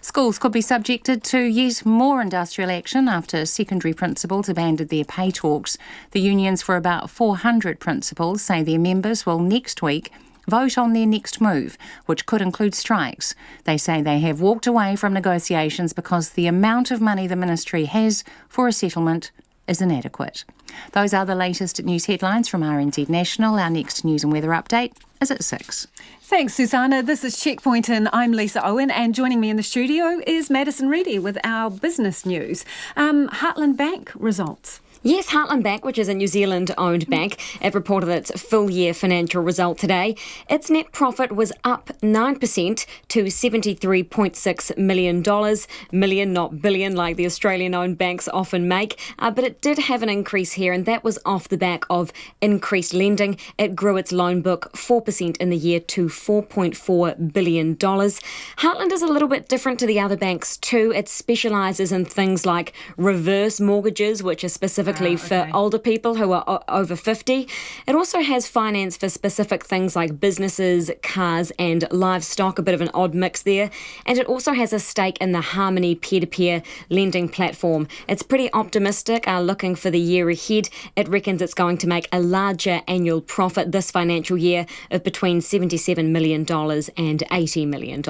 Speaker 5: Schools could be subjected to yet more industrial action after secondary principals abandoned their pay talks. The unions for about 400 principals say their members will next week vote on their next move, which could include strikes. They say they have walked away from negotiations because the amount of money the ministry has for a settlement is inadequate. Those are the latest news headlines from RNZ National. Our next news and weather update is at 6.
Speaker 4: Thanks, Susanna. This is Checkpoint and I'm Lisa Owen, and joining me in the studio is Madison Reedy with our business news. Heartland Bank results.
Speaker 2: Yes, Heartland Bank, which is a New Zealand-owned bank, it reported its full-year financial result today. Its net profit was up 9% to $73.6 million. Million, not billion, like the Australian-owned banks often make. But it did have an increase here, and that was off the back of increased lending. It grew its loan book 4% in the year to $4.4 billion. Heartland is a little bit different to the other banks too. It specialises in things like reverse mortgages, which are specifically for older people who are over 50. It also has finance for specific things like businesses, cars and livestock, a bit of an odd mix there. And it also has a stake in the Harmony peer-to-peer lending platform. It's pretty optimistic, looking for the year ahead. It reckons it's going to make a larger annual profit this financial year of between $77 million and $80 million.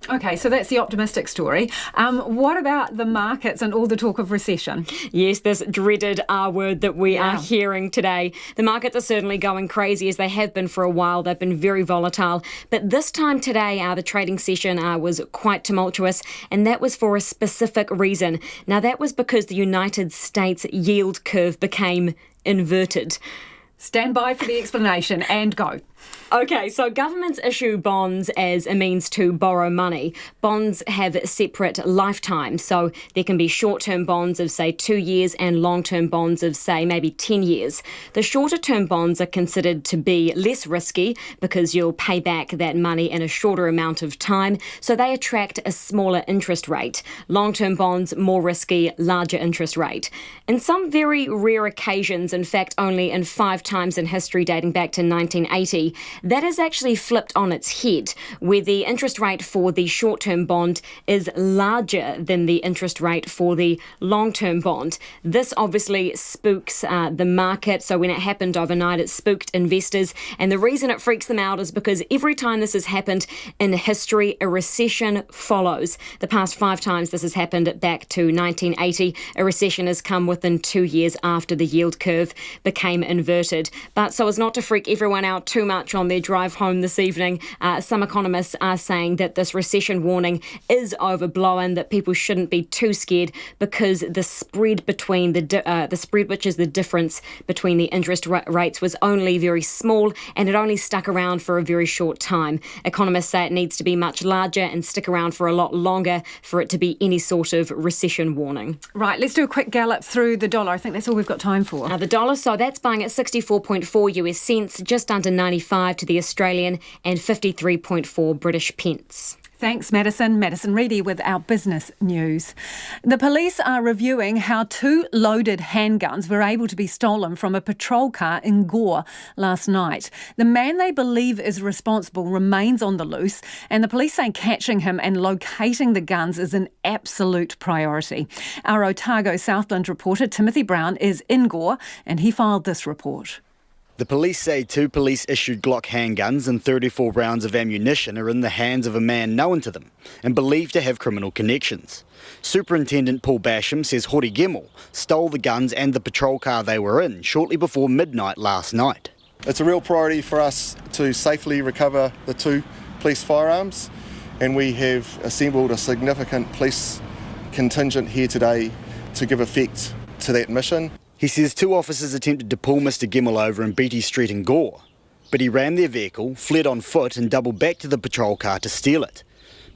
Speaker 4: Okay, so that's the optimistic story. What about the markets and all the talk of recession?
Speaker 2: Yes, this dreaded R word that we are hearing today. The markets are certainly going crazy, as they have been for a while. They've been very volatile. But this time today, the trading session was quite tumultuous, and that was for a specific reason. Now, that was because the United States yield curve became inverted.
Speaker 4: Stand by for the explanation and go.
Speaker 2: Okay, so governments issue bonds as a means to borrow money. Bonds have separate lifetimes, so there can be short-term bonds of, say, 2 years and long-term bonds of, say, maybe 10 years. The shorter-term bonds are considered to be less risky because you'll pay back that money in a shorter amount of time, so they attract a smaller interest rate. Long-term bonds, more risky, larger interest rate. In some very rare occasions, in fact only in 5 times in history dating back to 1980, that is actually flipped on its head, where the interest rate for the short-term bond is larger than the interest rate for the long-term bond. This obviously spooks the market, so when it happened overnight, it spooked investors, and the reason it freaks them out is because every time this has happened in history, a recession follows. The past 5 times this has happened back to 1980, a recession has come within 2 years after the yield curve became inverted. But so as not to freak everyone out too much on their drive home this evening, some economists are saying that this recession warning is overblown, that people shouldn't be too scared because the spread between the spread, which is the difference between the interest rates, was only very small and it only stuck around for a very short time. Economists say it needs to be much larger and stick around for a lot longer for it to be any sort of recession warning.
Speaker 4: Right, let's do a quick gallop through the dollar. I think that's all we've got time for.
Speaker 2: The dollar, so that's buying at 64.4 US cents, just under 95 to the Australian, and 53.4 British pence.
Speaker 4: Thanks, Madison. Madison Reedy with our business news. The police are reviewing how 2 loaded handguns were able to be stolen from a patrol car in Gore last night. The man they believe is responsible remains on the loose, and the police say catching him and locating the guns is an absolute priority. Our Otago Southland reporter Timothy Brown is in Gore, and he filed this report.
Speaker 1: The police say 2 police-issued Glock handguns and 34 rounds of ammunition are in the hands of a man known to them and believed to have criminal connections. Superintendent Paul Basham says Hori Gemmell stole the guns and the patrol car they were in shortly before midnight last night.
Speaker 22: It's a real priority for us to safely recover the 2 police firearms, and we have assembled a significant police contingent here today to give effect to that mission.
Speaker 1: He says 2 officers attempted to pull Mr Gemmell over in Beatty Street in Gore, but he rammed their vehicle, fled on foot and doubled back to the patrol car to steal it.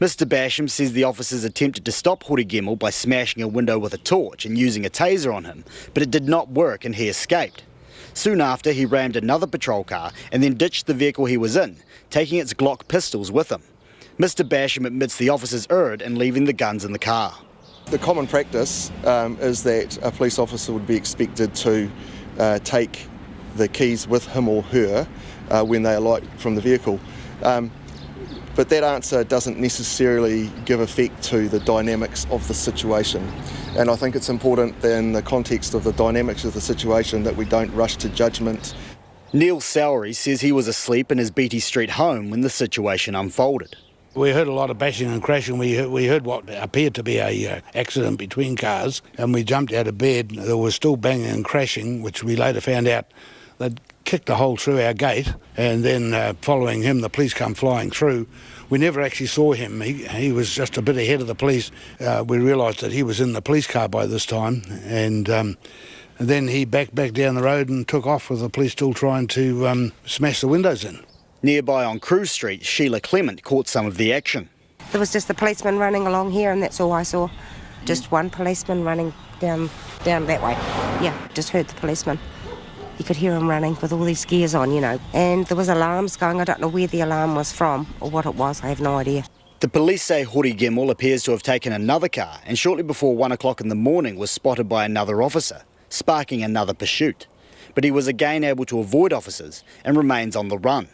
Speaker 1: Mr Basham says the officers attempted to stop Hori Gemmell by smashing a window with a torch and using a taser on him, but it did not work and he escaped. Soon after, he rammed another patrol car and then ditched the vehicle he was in, taking its Glock pistols with him. Mr Basham admits the officers erred in leaving the guns in the car.
Speaker 22: The common practice is that a police officer would be expected to take the keys with him or her when they alight from the vehicle. But that answer doesn't necessarily give effect to the dynamics of the situation. And I think it's important that in the context of the dynamics of the situation that we don't rush to judgment.
Speaker 1: Neil Sowery says he was asleep in his Beatty Street home when the situation unfolded.
Speaker 6: We heard a lot of bashing and crashing. We heard what appeared to be a accident between cars, and we jumped out of bed. There was still banging and crashing, which we later found out they'd kicked a hole through our gate, and then following him, the police come flying through. We never actually saw him. He was just a bit ahead of the police. We realised that he was in the police car by this time, and then he backed back down the road and took off with the police still trying to smash the windows in.
Speaker 1: Nearby on Cruz Street, Sheila Clement caught some of the action.
Speaker 23: There was just the policeman running along here, and that's all I saw. Just one policeman running down that way. Yeah, just heard the policeman. You could hear him running with all these gears on, you know. And there was alarms going. I don't know where the alarm was from or what it was. I have no idea.
Speaker 1: The police say Hori Gemmell appears to have taken another car and shortly before 1 o'clock in the morning was spotted by another officer, sparking another pursuit. But he was again able to avoid officers and remains on the run.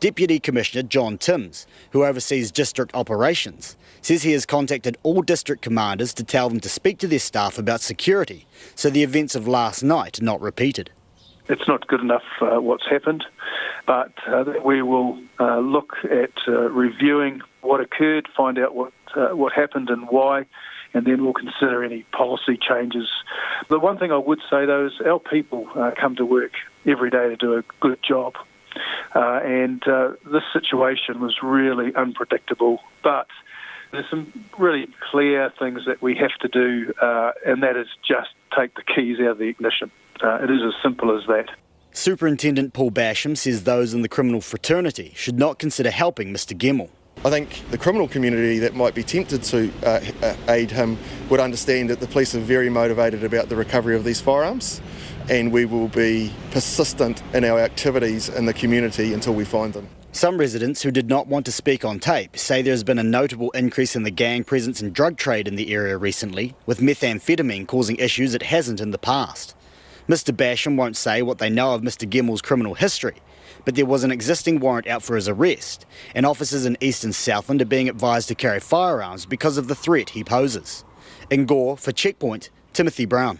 Speaker 1: Deputy Commissioner John Timms, who oversees district operations, says he has contacted all district commanders to tell them to speak to their staff about security so the events of last night are not repeated.
Speaker 7: It's not good enough what's happened, but we will look at reviewing what occurred, find out what happened and why, and then we'll consider any policy changes. The one thing I would say, though, is our people come to work every day to do a good job. And this situation was really unpredictable, but there's some really clear things that we have to do, and that is just take the keys out of the ignition. It is as simple as that.
Speaker 1: Superintendent Paul Basham says those in the criminal fraternity should not consider helping Mr Gemmell.
Speaker 22: I think the criminal community that might be tempted to aid him would understand that the police are very motivated about the recovery of these firearms, and we will be persistent in our activities in the community until we find them.
Speaker 1: Some residents who did not want to speak on tape say there has been a notable increase in the gang presence and drug trade in the area recently, with methamphetamine causing issues it hasn't in the past. Mr Basham won't say what they know of Mr Gemmell's criminal history, but there was an existing warrant out for his arrest, and officers in Eastern Southland are being advised to carry firearms because of the threat he poses. In Gore, for Checkpoint, Timothy Brown.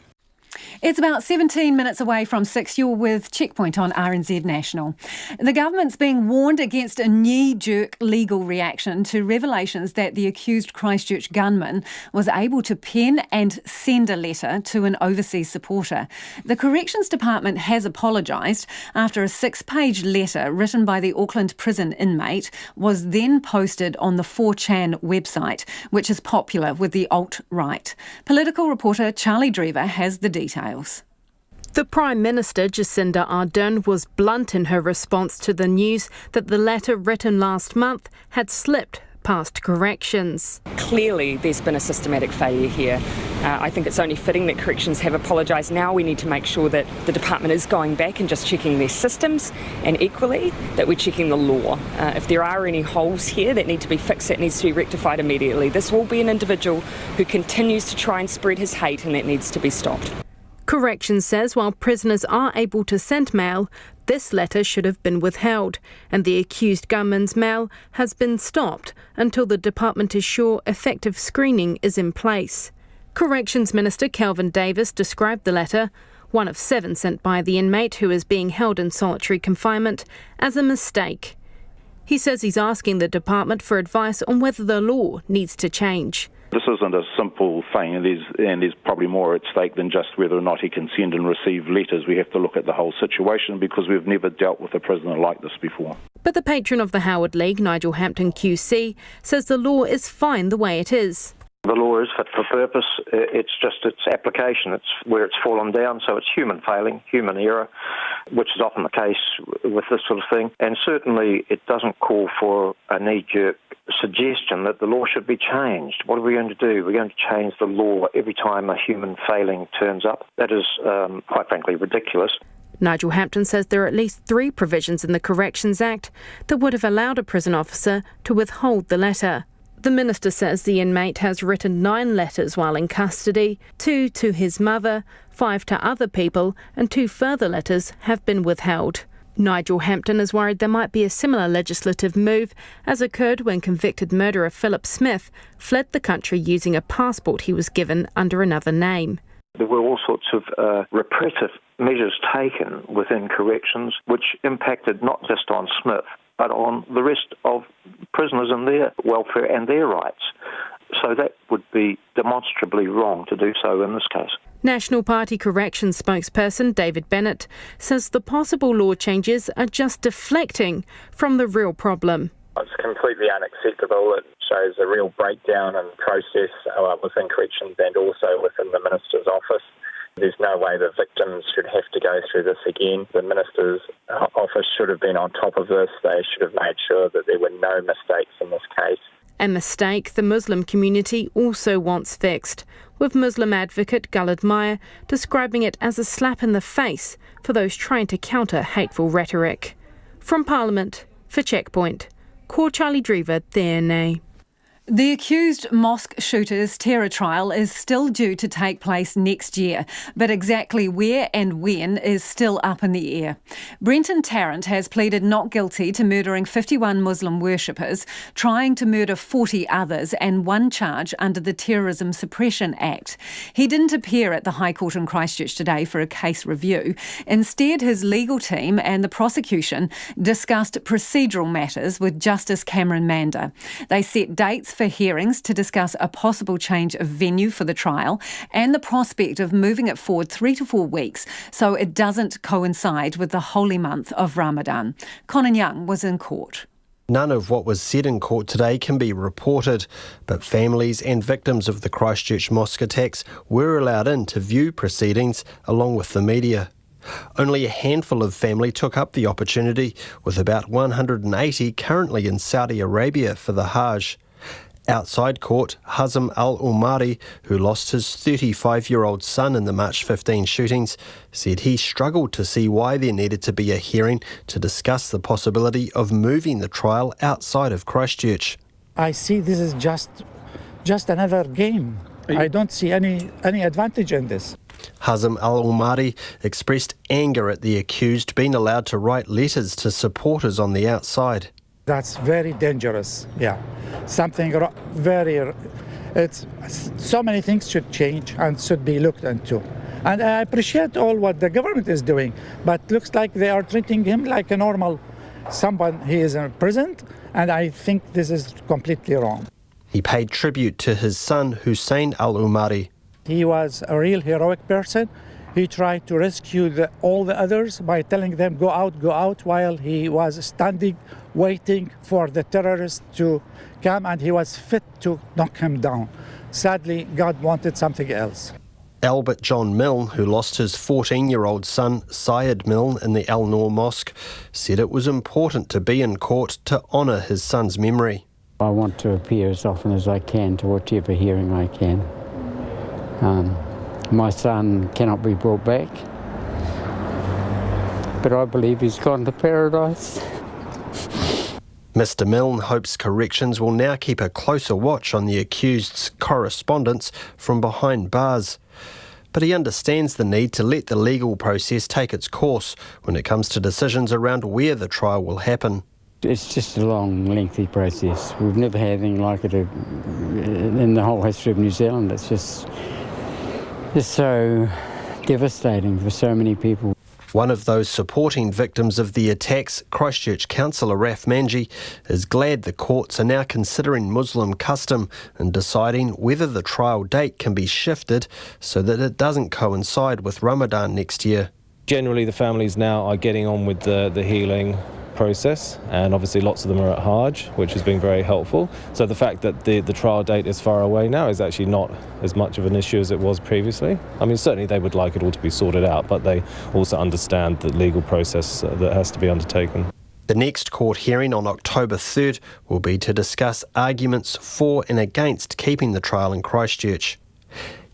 Speaker 4: It's about 17 minutes away from 6. You're with Checkpoint on RNZ National. The government's being warned against a knee-jerk legal reaction to revelations that the accused Christchurch gunman was able to pen and send a letter to an overseas supporter. The Corrections Department has apologised after a 6-page letter written by the Auckland prison inmate was then posted on the 4chan website, which is popular with the alt-right. Political reporter Charlie Drever has the details.
Speaker 24: The Prime Minister, Jacinda Ardern, was blunt in her response to the news that the letter written last month had slipped past corrections.
Speaker 8: Clearly, there's been a systematic failure here. I think it's only fitting that corrections have apologised now. We need to make sure that the department is going back and just checking their systems, and equally that we're checking the law. If there are any holes here that need to be fixed, that needs to be rectified immediately. This will be an individual who continues to try and spread his hate, and that needs to be stopped.
Speaker 24: Corrections says while prisoners are able to send mail, this letter should have been withheld, and the accused gunman's mail has been stopped until the department is sure effective screening is in place. Corrections Minister Kelvin Davis described the letter, one of 7 sent by the inmate who is being held in solitary confinement, as a mistake. He says he's asking the department for advice on whether the law needs to change.
Speaker 10: This isn't a simple thing, and there's probably more at stake than just whether or not he can send and receive letters. We have to look at the whole situation because we've never dealt with a prisoner like this before.
Speaker 24: But the patron of the Howard League, Nigel Hampton QC, says the law is fine the way it is.
Speaker 11: The law is fit for purpose. It's just its application. It's where it's fallen down, so it's human failing, human error, which is often the case with this sort of thing. And certainly it doesn't call for a knee-jerk suggestion that the law should be changed. What are we going to do? We're going to change the law every time a human failing turns up. That is, quite frankly, ridiculous.
Speaker 24: Nigel Hampton says there are at least 3 provisions in the Corrections Act that would have allowed a prison officer to withhold the letter. The minister says the inmate has written 9 letters while in custody, 2 to his mother, 5 to other people, and 2 further letters have been withheld. Nigel Hampton is worried there might be a similar legislative move as occurred when convicted murderer Philip Smith fled the country using a passport he was given under another name.
Speaker 11: There were all sorts of repressive measures taken within corrections which impacted not just on Smith, but on the rest of prisoners and their welfare and their rights. So that would be demonstrably wrong to do so in this case.
Speaker 24: National Party Corrections spokesperson David Bennett says the possible law changes are just deflecting from the real problem.
Speaker 13: It's completely unacceptable. It shows a real breakdown in process within corrections and also within the Minister's office. There's no way the victims should have to go through this again. The Minister's office should have been on top of this. They should have made sure that there were no mistakes in this case.
Speaker 24: A mistake the Muslim community also wants fixed, with Muslim advocate Gulad Meyer describing it as a slap in the face for those trying to counter hateful rhetoric. From Parliament, for Checkpoint, Ko Charlie Drever, DNA.
Speaker 4: The accused mosque shooter's terror trial is still due to take place next year, but exactly where and when is still up in the air. Brenton Tarrant has pleaded not guilty to murdering 51 Muslim worshippers, trying to murder 40 others, and 1 charge under the Terrorism Suppression Act. He didn't appear at the High Court in Christchurch today for a case review. Instead, his legal team and the prosecution discussed procedural matters with Justice Cameron Mander. They set dates for hearings to discuss a possible change of venue for the trial and the prospect of moving it forward 3 to 4 weeks so it doesn't coincide with the holy month of Ramadan. Conan Young was in court.
Speaker 25: None of what was said in court today can be reported, but families and victims of the Christchurch mosque attacks were allowed in to view proceedings along with the media. Only a handful of family took up the opportunity, with about 180 currently in Saudi Arabia for the Hajj. Outside court, Hazem al-Umari, who lost his 35-year-old son in the March 15 shootings, said he struggled to see why there needed to be a hearing to discuss the possibility of moving the trial outside of Christchurch.
Speaker 26: I see this is just another game. I don't see any advantage in this.
Speaker 25: Hazem al-Umari expressed anger at the accused being allowed to write letters to supporters on the outside.
Speaker 26: That's very dangerous, yeah. Something very... It's so many things should change and should be looked into. And I appreciate all what the government is doing, but looks like they are treating him like a normal someone. He is in prison, and I think this is completely wrong.
Speaker 25: He paid tribute to his son, Hussein al-Umari.
Speaker 26: He was a real heroic person. He tried to rescue all the others by telling them, go out, while he was standing, waiting for the terrorists to come, and he was fit to knock him down. Sadly, God wanted something else.
Speaker 25: Albert John Milne, who lost his 14-year-old son, Syed Milne, in the Al-Noor Mosque, said it was important to be in court to honour his son's memory.
Speaker 9: I want to appear as often as I can to whatever hearing I can. My son cannot be brought back, but I believe he's gone to paradise.
Speaker 25: Mr Milne hopes corrections will now keep a closer watch on the accused's correspondence from behind bars. But he understands the need to let the legal process take its course when it comes to decisions around where the trial will happen.
Speaker 9: It's just a long, lengthy process. We've never had anything like it in the whole history of New Zealand. It's just so devastating for so many people.
Speaker 25: One of those supporting victims of the attacks, Christchurch councillor Raf Manji, is glad the courts are now considering Muslim custom and deciding whether the trial date can be shifted so that it doesn't coincide with Ramadan next year.
Speaker 12: Generally, the families now are getting on with the healing process, and obviously lots of them are at Hajj, which has been very helpful. So the fact that the trial date is far away now is actually not as much of an issue as it was previously. I mean, certainly they would like it all to be sorted out, but they also understand the legal process that has to be undertaken.
Speaker 25: The next court hearing on October 3rd will be to discuss arguments for and against keeping the trial in Christchurch.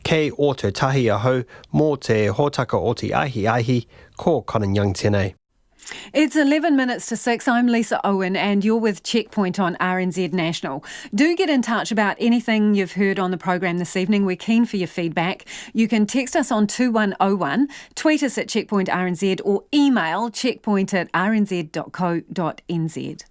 Speaker 25: Kei o te tahi aho, mō te hōtaka o te ahi, ko Konanyang tēnei.
Speaker 4: It's 11 minutes to 6. I'm Lisa Owen and you're with Checkpoint on RNZ National. Do get in touch about anything you've heard on the program this evening. We're keen for your feedback. You can text us on 2101, tweet us at Checkpoint RNZ or email checkpoint@rnz.co.nz.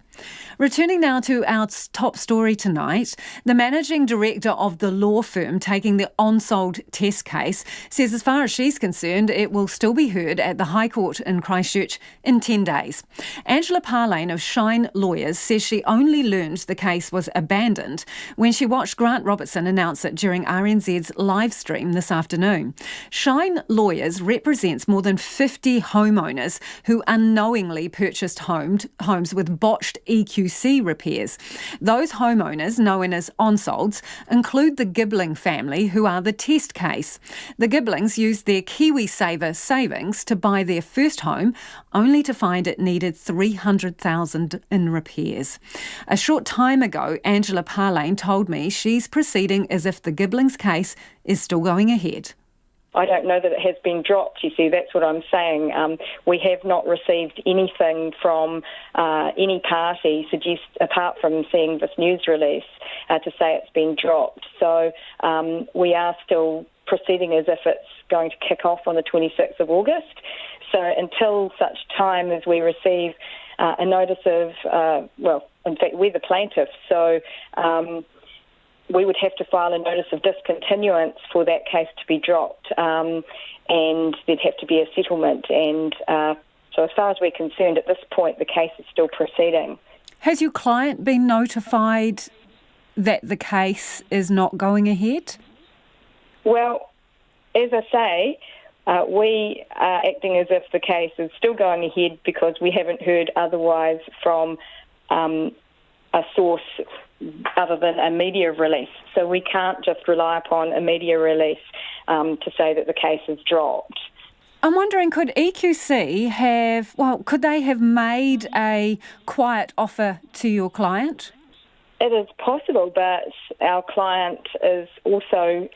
Speaker 4: Returning now to our top story tonight, the managing director of the law firm taking the unsolved test case says as far as she's concerned, it will still be heard at the High Court in Christchurch in 10 days. Angela Parlane of Shine Lawyers says she only learned the case was abandoned when she watched Grant Robertson announce it during RNZ's live stream this afternoon. Shine Lawyers represents more than 50 homeowners who unknowingly purchased homes with botched EQC repairs. Those homeowners, known as onsolds, include the Gibbling family, who are the test case. The Gibblings used their KiwiSaver savings to buy their first home, only to find it needed $300,000 in repairs. A short time ago, Angela Parlane told me she's proceeding as if the Gibblings case is still going ahead.
Speaker 14: I don't know that it has been dropped, you see, that's what I'm saying. We have not received anything from any party apart from seeing this news release, to say it's been dropped. So we are still proceeding as if it's going to kick off on the 26th of August. So until such time as we receive a notice of, in fact, we're the plaintiffs, so we would have to file a notice of discontinuance for that case to be dropped, and there'd have to be a settlement. And so as far as we're concerned, at this point, the case is still proceeding.
Speaker 4: Has your client been notified that the case is not going ahead?
Speaker 14: Well, as I say, we are acting as if the case is still going ahead because we haven't heard otherwise from a source other than a media release. So we can't just rely upon a media release to say that the case is dropped.
Speaker 4: I'm wondering, could EQC could they have made a quiet offer to your client?
Speaker 14: It is possible, but our client is also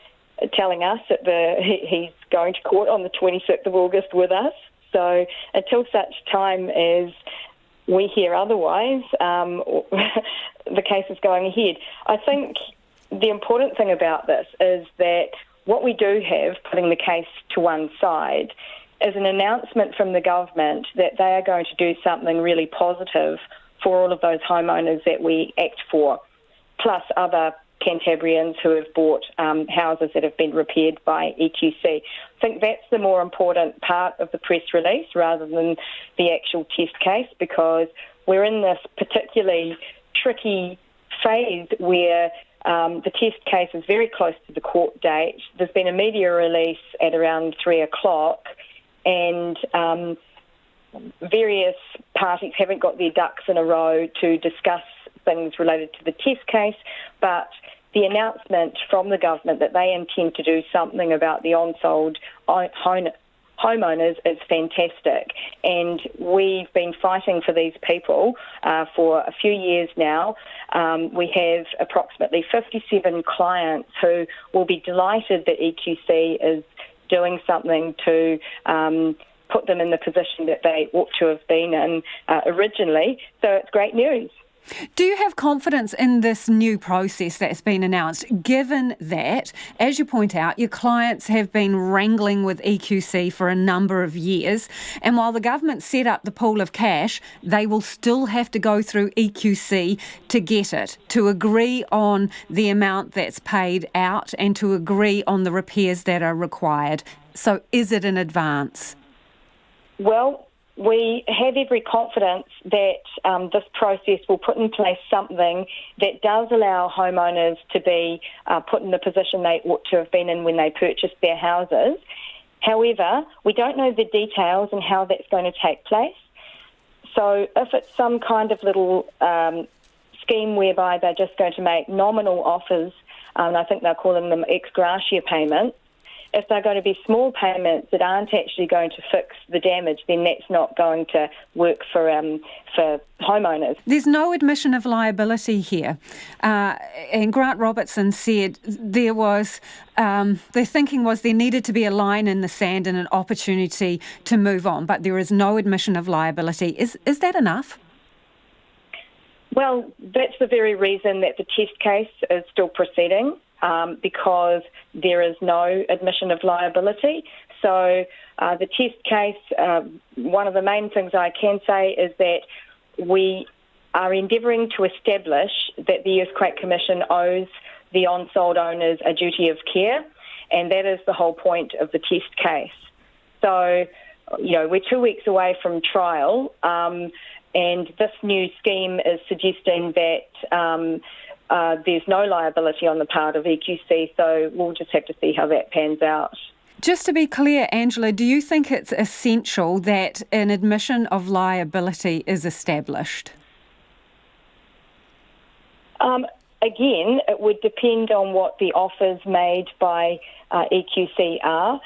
Speaker 14: telling us that he's going to court on the 26th of August with us. So until such time as we hear otherwise, the case is going ahead. I think the important thing about this is that what we do have, putting the case to one side, is an announcement from the government that they are going to do something really positive for all of those homeowners that we act for, plus other Canterburyans who have bought houses that have been repaired by EQC. I think that's the more important part of the press release rather than the actual test case, because we're in this particularly tricky phase where the test case is very close to the court date. There's been a media release at around 3 o'clock, and various parties haven't got their ducks in a row to discuss things related to the test case, but the announcement from the government that they intend to do something about the unsold homeowners is fantastic. And we've been fighting for these people for a few years now. We have approximately 57 clients who will be delighted that EQC is doing something to put them in the position that they ought to have been in originally. So it's great news.
Speaker 4: Do you have confidence in this new process that's been announced, given that, as you point out, your clients have been wrangling with EQC for a number of years, and while the government set up the pool of cash, they will still have to go through EQC to get it, to agree on the amount that's paid out and to agree on the repairs that are required. So is it in advance?
Speaker 14: Well, we have every confidence that this process will put in place something that does allow homeowners to be put in the position they ought to have been in when they purchased their houses. However, we don't know the details and how that's going to take place. So if it's some kind of little scheme whereby they're just going to make nominal offers, and I think they're calling them ex gratia payments, if they're going to be small payments that aren't actually going to fix the damage, then that's not going to work for homeowners.
Speaker 4: There's no admission of liability here. And Grant Robertson said their thinking was there needed to be a line in the sand and an opportunity to move on, but there is no admission of liability. Is that enough?
Speaker 14: Well, that's the very reason that the test case is still proceeding. Because there is no admission of liability. So the test case, one of the main things I can say is that we are endeavouring to establish that the Earthquake Commission owes the on-sold owners a duty of care, and that is the whole point of the test case. So, we're 2 weeks away from trial, and this new scheme is suggesting that there's no liability on the part of EQC, so we'll just have to see how that pans out.
Speaker 4: Just to be clear, Angela, do you think it's essential that an admission of liability is established?
Speaker 14: Again, it would depend on what the offers made by EQC are.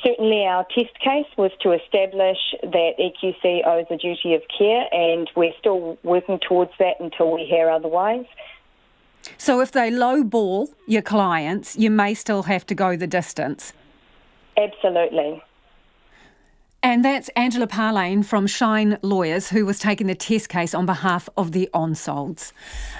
Speaker 14: Certainly our test case was to establish that EQC owes a duty of care, and we're still working towards that until we hear otherwise.
Speaker 4: So if they lowball your clients, you may still have to go the distance?
Speaker 14: Absolutely.
Speaker 4: And that's Angela Parlane from Shine Lawyers, who was taking the test case on behalf of the onsolds.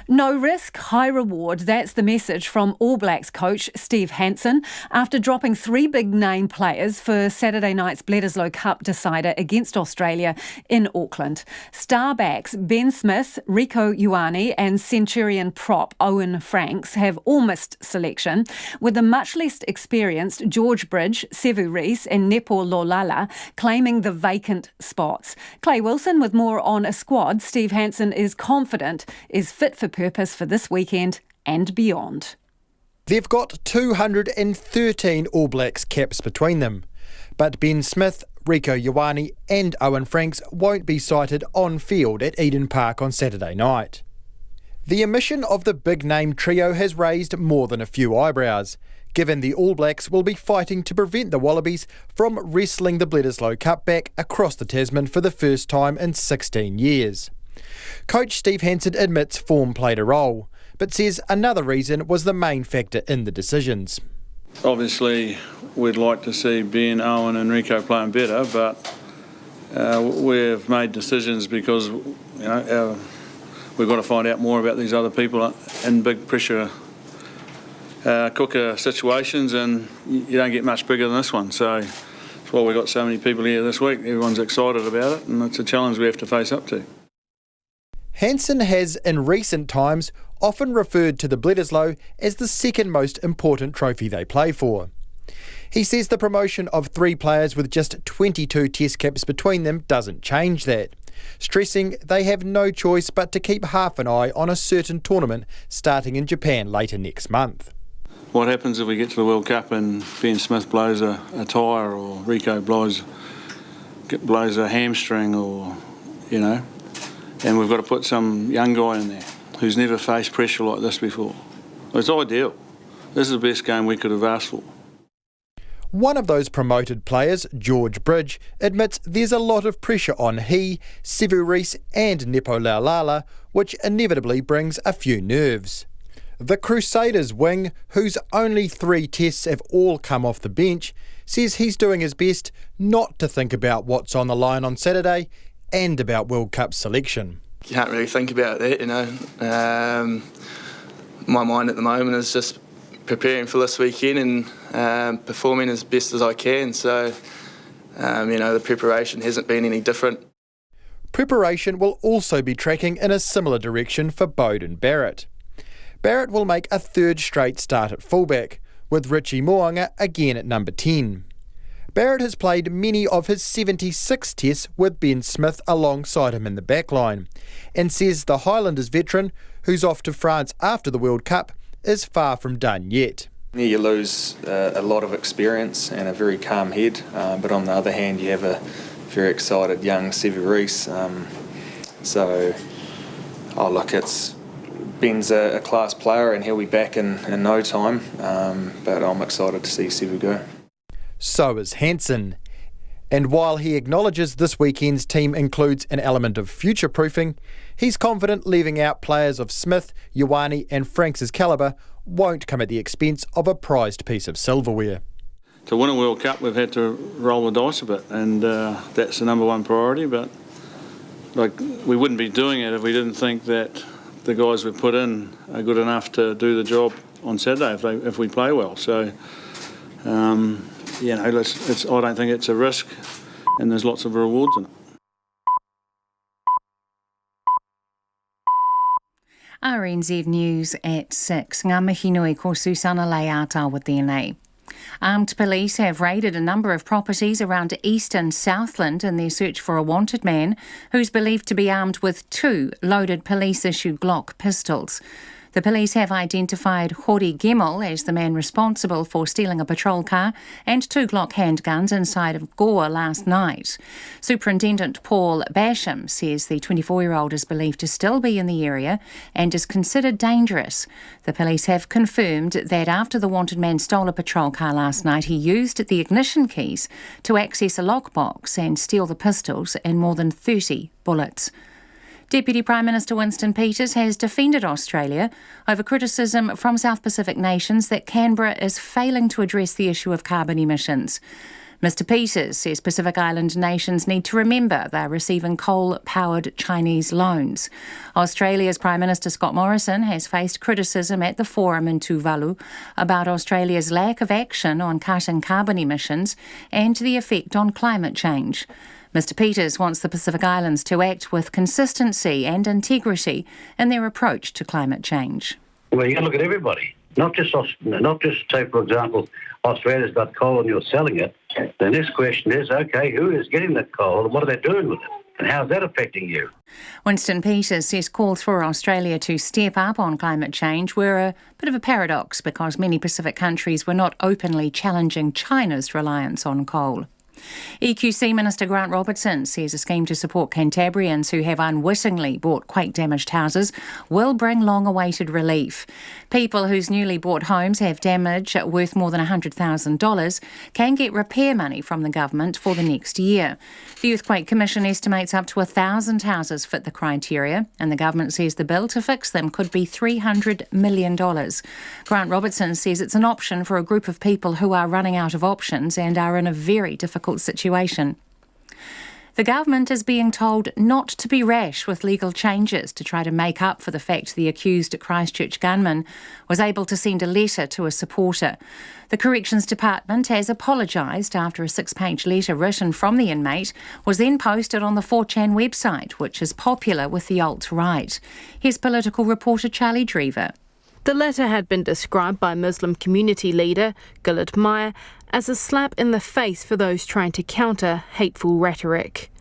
Speaker 4: No risk, high reward. That's the message from All Blacks coach Steve Hansen after dropping 3 big-name players for Saturday night's Bledisloe Cup decider against Australia in Auckland. Starbacks Ben Smith, Rieko Ioane and Centurion prop Owen Franks have all missed selection, with the much less experienced George Bridge, Sevu Reece and Nepo Lolala claiming the vacant spots. Clay Wilson with more on a squad Steve Hansen is confident is fit for purpose for this weekend and beyond.
Speaker 15: They've got 213 All Blacks caps between them, but Ben Smith, Rieko Ioane and Owen Franks won't be sighted on field at Eden Park on Saturday night. The omission of the big-name trio has raised more than a few eyebrows, given the All Blacks will be fighting to prevent the Wallabies from wrestling the Bledisloe Cup back across the Tasman for the first time in 16 years. Coach Steve Hansen admits form played a role, but says another reason was the main factor in the decisions.
Speaker 16: Obviously, we'd like to see Ben, Owen and Rieko playing better, but we've made decisions because we've got to find out more about these other people in big pressure cooker situations, and you don't get much bigger than this one. So that's why we've got so many people here this week. Everyone's excited about it, and it's a challenge we have to face up to.
Speaker 15: Hansen has, in recent times, often referred to the Bledisloe as the second most important trophy they play for. He says the promotion of 3 players with just 22 test caps between them doesn't change that, stressing they have no choice but to keep half an eye on a certain tournament starting in Japan later next month.
Speaker 16: What happens if we get to the World Cup and Ben Smith blows a tyre, or Rieko blows a hamstring, or, and we've got to put some young guy in there who's never faced pressure like this before. It's ideal. This is the best game we could have asked for.
Speaker 15: One of those promoted players, George Bridge, admits there's a lot of pressure on he, Sevu Reece and Nepo Laulala, which inevitably brings a few nerves. The Crusaders wing, whose only 3 tests have all come off the bench, says he's doing his best not to think about what's on the line on Saturday and about World Cup selection.
Speaker 3: You can't really think about that, My mind at the moment is just preparing for this weekend and performing as best as I can. So, the preparation hasn't been any different.
Speaker 15: Preparation will also be tracking in a similar direction for Beauden Barrett. Barrett will make a 3rd straight start at fullback, with Richie Moanga again at number 10. Barrett has played many of his 76 tests with Ben Smith alongside him in the backline, and says the Highlanders veteran, who's off to France after the World Cup, is far from done yet.
Speaker 17: Yeah, you lose a lot of experience and a very calm head, but on the other hand you have a very excited young Sevu Reece. Ben's a class player and he'll be back in no time, but I'm excited to see Sevu go.
Speaker 15: So is Hansen. And while he acknowledges this weekend's team includes an element of future-proofing, he's confident leaving out players of Smith, Ioane and Franks' calibre won't come at the expense of a prized piece of silverware.
Speaker 16: To win a World Cup, we've had to roll the dice a bit, and that's the number one priority. But we wouldn't be doing it if we didn't think that the guys we put in are good enough to do the job on Saturday if we play well. So, I don't think it's a risk, and there's lots of rewards in it.
Speaker 5: RNZ News at 6. Ngā mihi nui ko Susana Leata tēnei. Armed police have raided a number of properties around eastern Southland in their search for a wanted man who's believed to be armed with 2 loaded police-issued Glock pistols. The police have identified Hori Gemmell as the man responsible for stealing a patrol car and 2 Glock handguns inside of Gore last night. Superintendent Paul Basham says the 24-year-old is believed to still be in the area and is considered dangerous. The police have confirmed that after the wanted man stole a patrol car last night, he used the ignition keys to access a lockbox and steal the pistols and more than 30 bullets. Deputy Prime Minister Winston Peters has defended Australia over criticism from South Pacific nations that Canberra is failing to address the issue of carbon emissions. Mr Peters says Pacific Island nations need to remember they're receiving coal-powered Chinese loans. Australia's Prime Minister Scott Morrison has faced criticism at the forum in Tuvalu about Australia's lack of action on cutting carbon emissions and the effect on climate change. Mr Peters wants the Pacific Islands to act with consistency and integrity in their approach to climate change.
Speaker 18: Well, you can look at everybody, not just say, for example, Australia's got coal and you're selling it. The next question is, OK, who is getting that coal and what are they doing with it? And how's that affecting you?
Speaker 5: Winston Peters says calls for Australia to step up on climate change were a bit of a paradox because many Pacific countries were not openly challenging China's reliance on coal. EQC Minister Grant Robertson says a scheme to support Cantabrians who have unwittingly bought quake-damaged houses will bring long-awaited relief. People whose newly bought homes have damage worth more than $100,000 can get repair money from the government for the next year. The Earthquake Commission estimates up to 1,000 houses fit the criteria, and the government says the bill to fix them could be $300 million. Grant Robertson says it's an option for a group of people who are running out of options and are in a very difficult situation. The government is being told not to be rash with legal changes to try to make up for the fact the accused Christchurch gunman was able to send a letter to a supporter. The Corrections Department has apologised after a 6-page letter written from the inmate was then posted on the 4chan website, which is popular with the alt-right. Here's political reporter Charlie Drever.
Speaker 24: The letter had been described by Muslim community leader Gillard Meyer as a slap in the face for those trying to counter hateful rhetoric.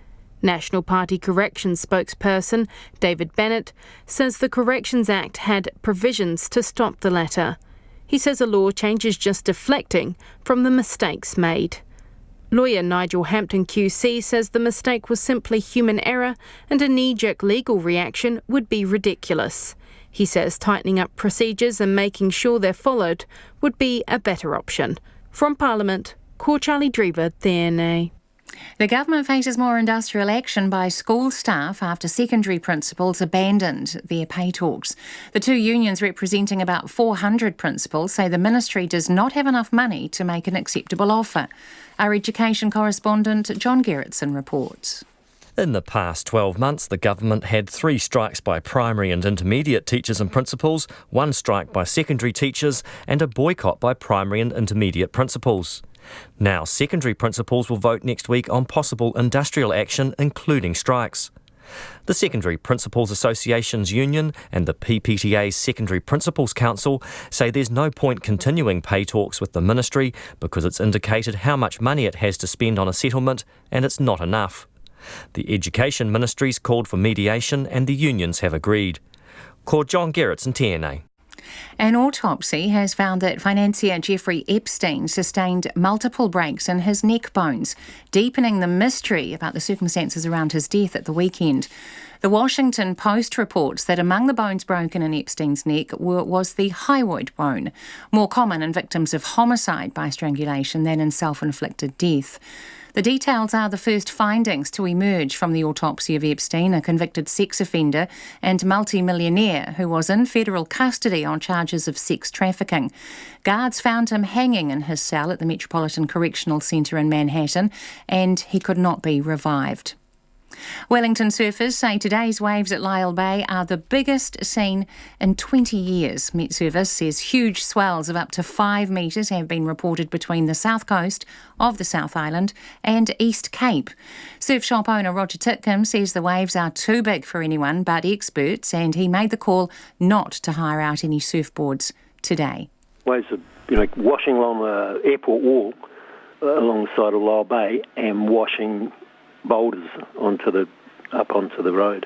Speaker 24: National Party Corrections spokesperson David Bennett says the Corrections Act had provisions to stop the letter. He says a law change is just deflecting from the mistakes made. Lawyer Nigel Hampton QC says the mistake was simply human error and a knee-jerk legal reaction would be ridiculous. He says tightening up procedures and making sure they're followed would be a better option. From Parliament, Ko Charlie Drever, tēnei.
Speaker 5: The government faces more industrial action by school staff after secondary principals abandoned their pay talks. The two unions representing about 400 principals say the ministry does not have enough money to make an acceptable offer. Our education correspondent John Gerritsen reports.
Speaker 2: In the past 12 months, the government had 3 strikes by primary and intermediate teachers and principals, 1 strike by secondary teachers, and a boycott by primary and intermediate principals. Now, secondary principals will vote next week on possible industrial action, including strikes. The Secondary Principals Association's union and the PPTA's Secondary Principals Council say there's no point continuing pay talks with the ministry because it's indicated how much money it has to spend on a settlement and it's not enough. The Education Ministry's called for mediation and the unions have agreed. Ko John Gerritsen, tēnei.
Speaker 5: An autopsy has found that financier Jeffrey Epstein sustained multiple breaks in his neck bones, deepening the mystery about the circumstances around his death at the weekend. The Washington Post reports that among the bones broken in Epstein's neck was the hyoid bone, more common in victims of homicide by strangulation than in self-inflicted death. The details are the first findings to emerge from the autopsy of Epstein, a convicted sex offender and multi-millionaire who was in federal custody on charges of sex trafficking. Guards found him hanging in his cell at the Metropolitan Correctional Centre in Manhattan, and he could not be revived. Wellington surfers say today's waves at Lyell Bay are the biggest seen in 20 years. Met Service says huge swells of up to 5 metres have been reported between the south coast of the South Island and East Cape. Surf shop owner Roger Titcombe says the waves are too big for anyone but experts, and he made the call not to hire out any surfboards today.
Speaker 6: Waves are washing along the airport wall alongside of Lyell Bay and washing boulders up onto the road.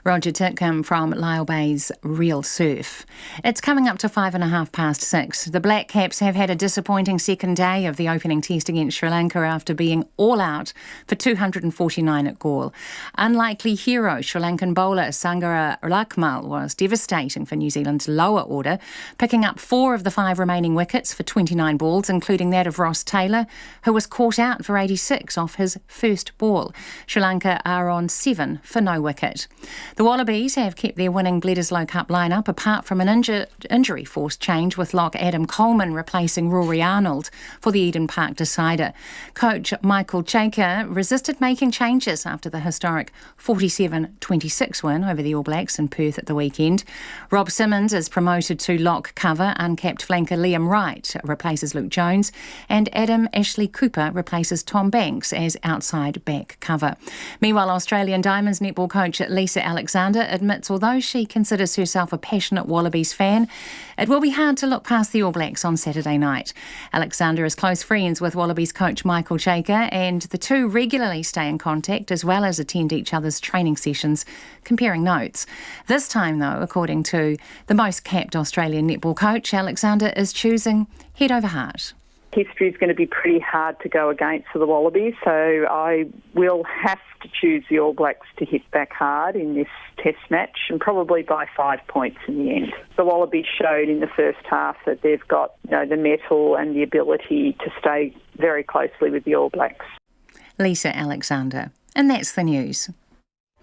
Speaker 5: Roger Titcombe from Lyell Bay's Real Surf. It's coming up to 6:05. The Black Caps have had a disappointing second day of the opening test against Sri Lanka after being all out for 249 at Galle. Unlikely hero Sri Lankan bowler Sangara Lakmal was devastating for New Zealand's lower order, picking up 4 of the 5 remaining wickets for 29 balls, including that of Ross Taylor, who was caught out for 86 off his first ball. Sri Lanka are on 7 for no wicket. The Wallabies have kept their winning Bledisloe Cup lineup apart from an injury-forced change with lock Adam Coleman replacing Rory Arnold for the Eden Park decider. Coach Michael Chaker resisted making changes after the historic 47-26 win over the All Blacks in Perth at the weekend. Rob Simmons is promoted to lock cover, uncapped flanker Liam Wright replaces Luke Jones, and Adam Ashley Cooper replaces Tom Banks as outside back cover. Meanwhile, Australian Diamonds netball coach Lisa Alexander admits although she considers herself a passionate Wallabies fan, it will be hard to look past the All Blacks on Saturday night. Alexander is close friends with Wallabies coach Michael Chaker, and the two regularly stay in contact as well as attend each other's training sessions, comparing notes. This time, though, according to the most capped Australian netball coach, Alexander is choosing head over heart.
Speaker 19: History is going to be pretty hard to go against for the Wallabies, so I will have to choose the All Blacks to hit back hard in this test match, and probably by 5 points in the end. The Wallabies showed in the first half that they've got the mettle and the ability to stay very closely with the All Blacks.
Speaker 5: Lisa Alexander. And that's the news.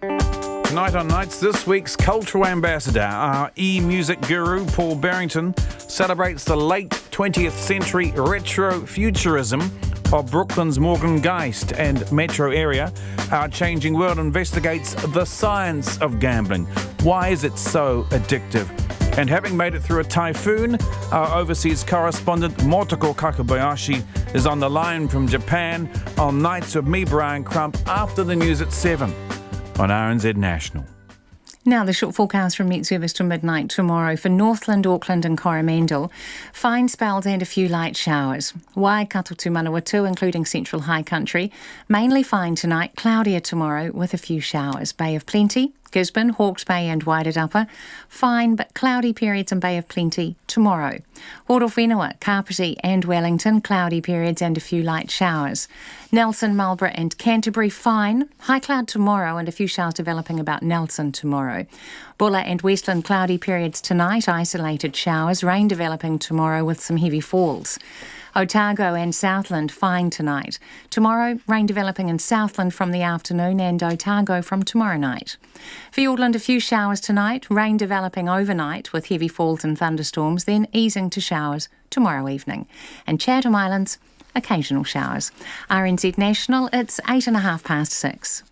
Speaker 20: Tonight on Nights, this week's cultural ambassador, our e-music guru Paul Barrington, celebrates the late 20th century retro futurism of Brooklyn's Morgan Geist and metro area. Our Changing World investigates the science of gambling. Why is it so addictive? And having made it through a typhoon, our overseas correspondent Motoko Kakabayashi is on the line from Japan on Nights with me, Brian Crump, after the news at 7 on RNZ National.
Speaker 5: Now the short forecast from Met Service to midnight tomorrow for Northland, Auckland and Coromandel. Fine spells and a few light showers. Waikato to Manawatu, including central high country. Mainly fine tonight, cloudier tomorrow with a few showers. Bay of Plenty, Gisborne, Hawke's Bay and Wairarapa. Fine but cloudy periods in Bay of Plenty tomorrow. Horowhenua, Kapiti and Wellington, cloudy periods and a few light showers. Nelson, Marlborough and Canterbury, fine. High cloud tomorrow and a few showers developing about Nelson tomorrow. Bulla and Westland, cloudy periods tonight, isolated showers. Rain developing tomorrow with some heavy falls. Otago and Southland fine tonight. Tomorrow, rain developing in Southland from the afternoon and Otago from tomorrow night. Fiordland, a few showers tonight, rain developing overnight with heavy falls and thunderstorms, then easing to showers tomorrow evening. And Chatham Islands, occasional showers. RNZ National, it's 6:08.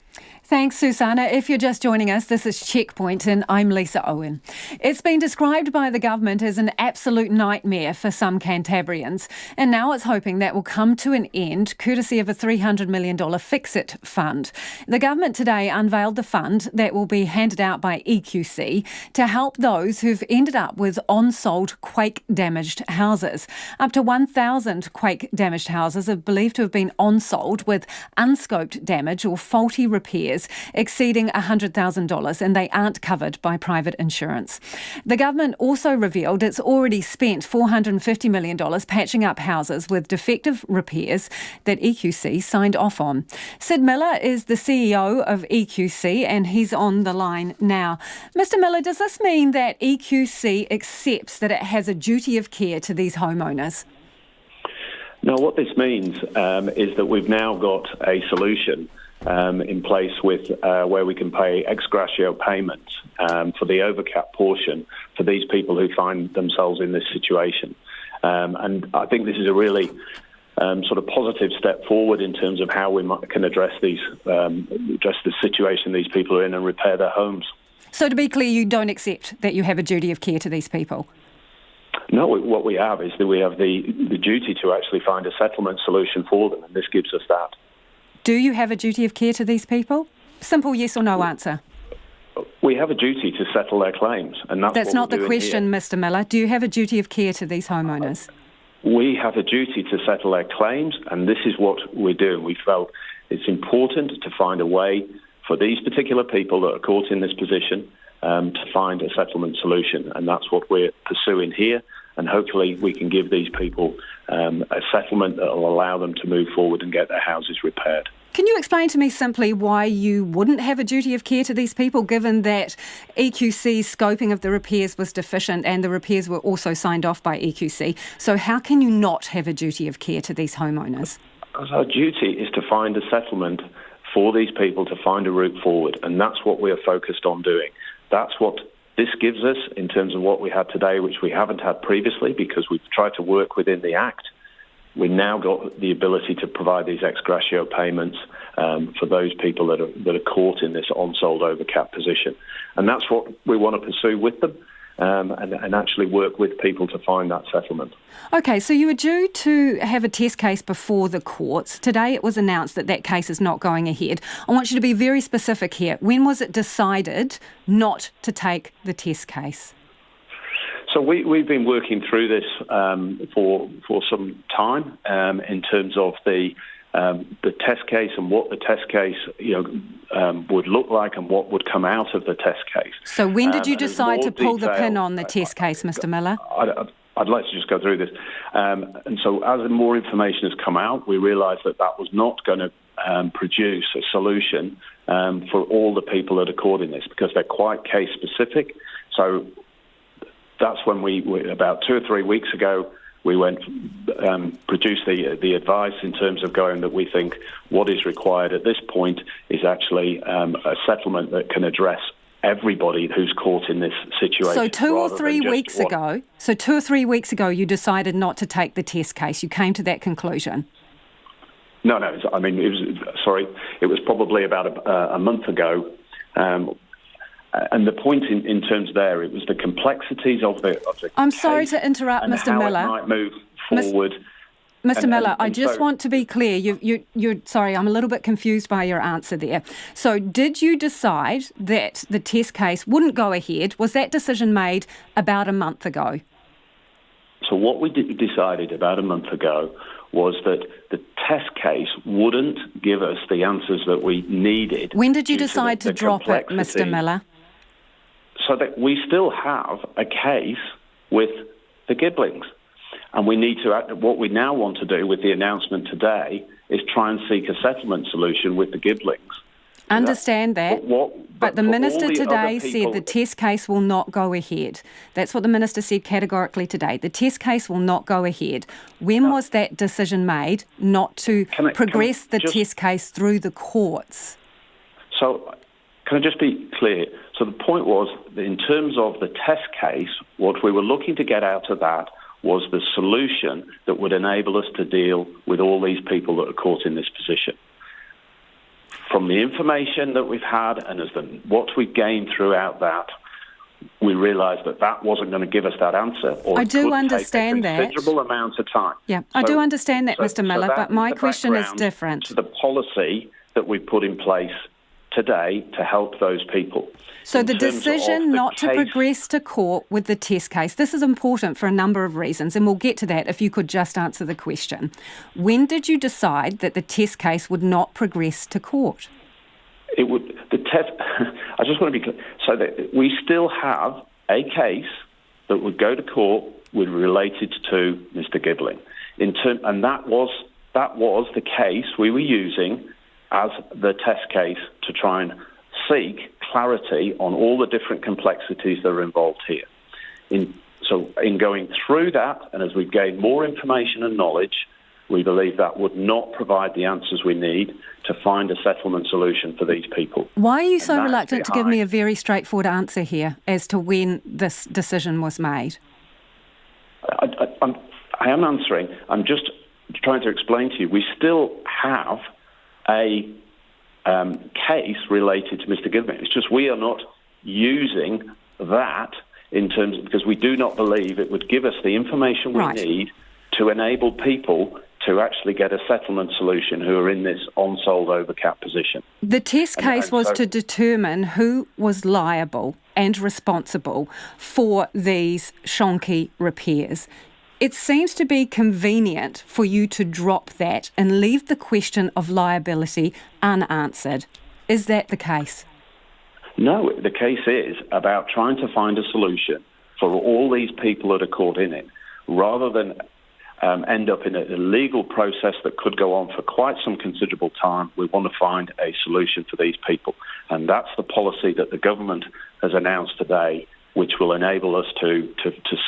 Speaker 4: Thanks, Susanna. If you're just joining us, this is Checkpoint and I'm Lisa Owen. It's been described by the government as an absolute nightmare for some Cantabrians, and now it's hoping that will come to an end courtesy of a $300 million Fix-It fund. The government today unveiled the fund that will be handed out by EQC to help those who've ended up with on-sold quake-damaged houses. Up to 1,000 quake-damaged houses are believed to have been on-sold with unscoped damage or faulty repairs exceeding $100,000, and they aren't covered by private insurance. The government also revealed it's already spent $450 million patching up houses with defective repairs that EQC signed off on. Sid Miller is the CEO of EQC and he's on the line now. Mr. Miller, does this mean that EQC accepts that it has a duty of care to these homeowners?
Speaker 10: No, what this means is that we've now got a solution in place with where we can pay ex gratia payments for the overcap portion for these people who find themselves in this situation. And I think this is a really sort of positive step forward in terms of how we can address the situation these people are in and repair their homes.
Speaker 4: So to be clear, you don't accept that you have a duty of care to these people?
Speaker 10: No, what we have is that we have the duty to actually find a settlement solution for them, and this gives us that.
Speaker 4: Do you have a duty of care to these people? Simple yes or no answer.
Speaker 10: We have a duty to settle their claims, and
Speaker 4: that's not the question, Mr. Miller. Do you have a duty of care to these homeowners?
Speaker 10: We have a duty to settle their claims, and this is what we're doing. We felt it's important to find a way for these particular people that are caught in this position to find a settlement solution, and that's what we're pursuing here. And hopefully we can give these people a settlement that will allow them to move forward and get their houses repaired.
Speaker 4: Can you explain to me simply why you wouldn't have a duty of care to these people, given that EQC's scoping of the repairs was deficient and the repairs were also signed off by EQC? So how can you not have a duty of care to these homeowners?
Speaker 10: Because our duty is to find a settlement for these people to find a route forward, and that's what we are focused on doing. That's what this gives us in terms of what we had today, which we haven't had previously because we've tried to work within the Act. We've now got the ability to provide these ex gratia payments for those people that are caught in this on-sold overcap position. And that's what we want to pursue with them and actually work with people to find that settlement.
Speaker 4: OK, so you were due to have a test case before the courts. Today it was announced that that case is not going ahead. I want you to be very specific here. When was it decided not to take the test case?
Speaker 10: So we've been working through this for some time in terms of the test case and what the test case would look like and what would come out of the test case.
Speaker 4: So when did you decide to pull the pin on the test case, Mr. Miller?
Speaker 10: I'd like to just go through this. And so as more information has come out, we realised that was not going to produce a solution for all the people that are caught in this because they're quite case specific. So that's when we about 2 or 3 weeks ago, we produced the advice in terms of going that we think what is required at this point is actually a settlement that can address everybody who's caught in this situation.
Speaker 4: So 2 or 3 weeks ago, you decided not to take the test case. You came to that conclusion.
Speaker 10: No. I mean, it was probably about a month ago. And the point in terms there, it was the complexities of the
Speaker 4: I'm sorry to interrupt, Mr. Miller.
Speaker 10: It might move forward.
Speaker 4: Mr. Miller, I just want to be clear. You're sorry, I'm a little bit confused by your answer there. So did you decide that the test case wouldn't go ahead? Was that decision made about a month ago?
Speaker 10: So what we decided about a month ago was that the test case wouldn't give us the answers that we needed.
Speaker 4: When did you decide to drop it, Mr. Miller?
Speaker 10: So that we still have a case with the Giblings. And what we now want to do with the announcement today is try and seek a settlement solution with the Giblings.
Speaker 4: Understand that. But the Minister today said the test case will not go ahead. That's what the Minister said categorically today. The test case will not go ahead. When was that decision made not to progress the test case through the courts?
Speaker 10: So, can I just be clear? So the point was, that in terms of the test case, what we were looking to get out of that was the solution that would enable us to deal with all these people that are caught in this position. From the information that we've had and what we've gained throughout that, we realised that wasn't going to give us that answer. Or
Speaker 4: I do understand
Speaker 10: that. Considerable amount of time.
Speaker 4: Yeah, I do understand that, Mr. Miller, but my question is different.
Speaker 10: To the policy that we put in place today to help those people.
Speaker 4: So the decision not to progress to court with the test case, this is important for a number of reasons, and we'll get to that if you could just answer the question. When did you decide that the test case would not progress to court?
Speaker 10: I just want to be clear, so that we still have a case that would go to court related to Mr. Gibbling. And that was the case we were using as the test case to try and seek clarity on all the different complexities that are involved here. In going through that, and as we've gained more information and knowledge, we believe that would not provide the answers we need to find a settlement solution for these people.
Speaker 4: Why are you so reluctant to give me a very straightforward answer here as to when this decision was made?
Speaker 10: I am answering. I'm just trying to explain to you. We still have a case related to Mr. Gibbling. It's just we are not using that because we do not believe it would give us the information we need to enable people to actually get a settlement solution who are in this on-sold overcap position.
Speaker 4: The test case was to determine who was liable and responsible for these shonky repairs. It seems to be convenient for you to drop that and leave the question of liability unanswered. Is that the case?
Speaker 10: No, the case is about trying to find a solution for all these people that are caught in it, rather than end up in a legal process that could go on for quite some considerable time. We want to find a solution for these people. And that's the policy that the government has announced today, which will enable us to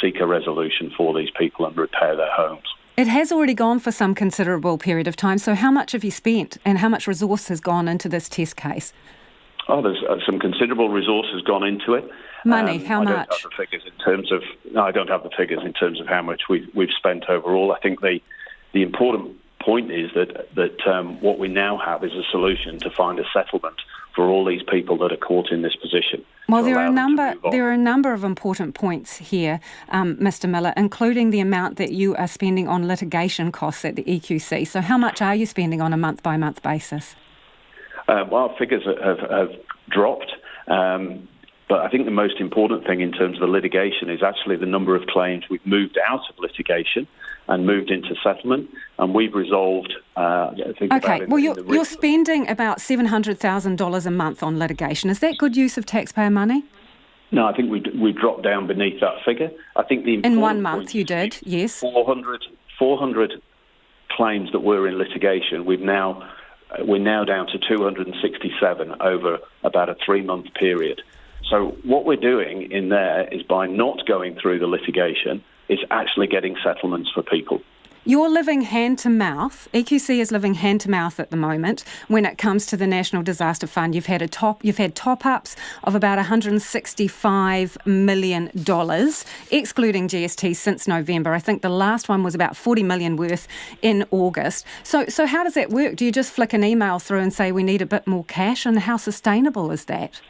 Speaker 10: seek a resolution for these people and repair their homes.
Speaker 4: It has already gone for some considerable period of time, so how much have you spent and how much resource has gone into this test case?
Speaker 10: Oh, there's some considerable resources gone into it.
Speaker 4: Money, how much?
Speaker 10: I don't have the figures in terms of how much we've spent overall. I think the important point is that what we now have is a solution to find a settlement for all these people that are caught in this position.
Speaker 4: Well, there are a number of important points here, Mr. Miller, including the amount that you are spending on litigation costs at the EQC. So how much are you spending on a month-by-month basis?
Speaker 10: Well, figures have dropped, but I think the most important thing in terms of the litigation is actually the number of claims we've moved out of litigation and moved into settlement, and we've resolved. You're spending
Speaker 4: about $700,000 a month on litigation. Is that good use of taxpayer money?
Speaker 10: No, I think we've dropped down beneath that figure. I think in 1 month
Speaker 4: you did, yes.
Speaker 10: 400 claims that were in litigation. We're now down to 267 over about a 3-month period. So what we're doing in there is, by not going through the litigation, is actually getting settlements for people.
Speaker 4: You're living hand to mouth. EQC is living hand to mouth at the moment when it comes to the National Disaster Fund. You've had top-ups of about $165 million, excluding GST, since November. I think the last one was about $40 million worth in August. So how does that work? Do you just flick an email through and say we need a bit more cash, and how sustainable is that?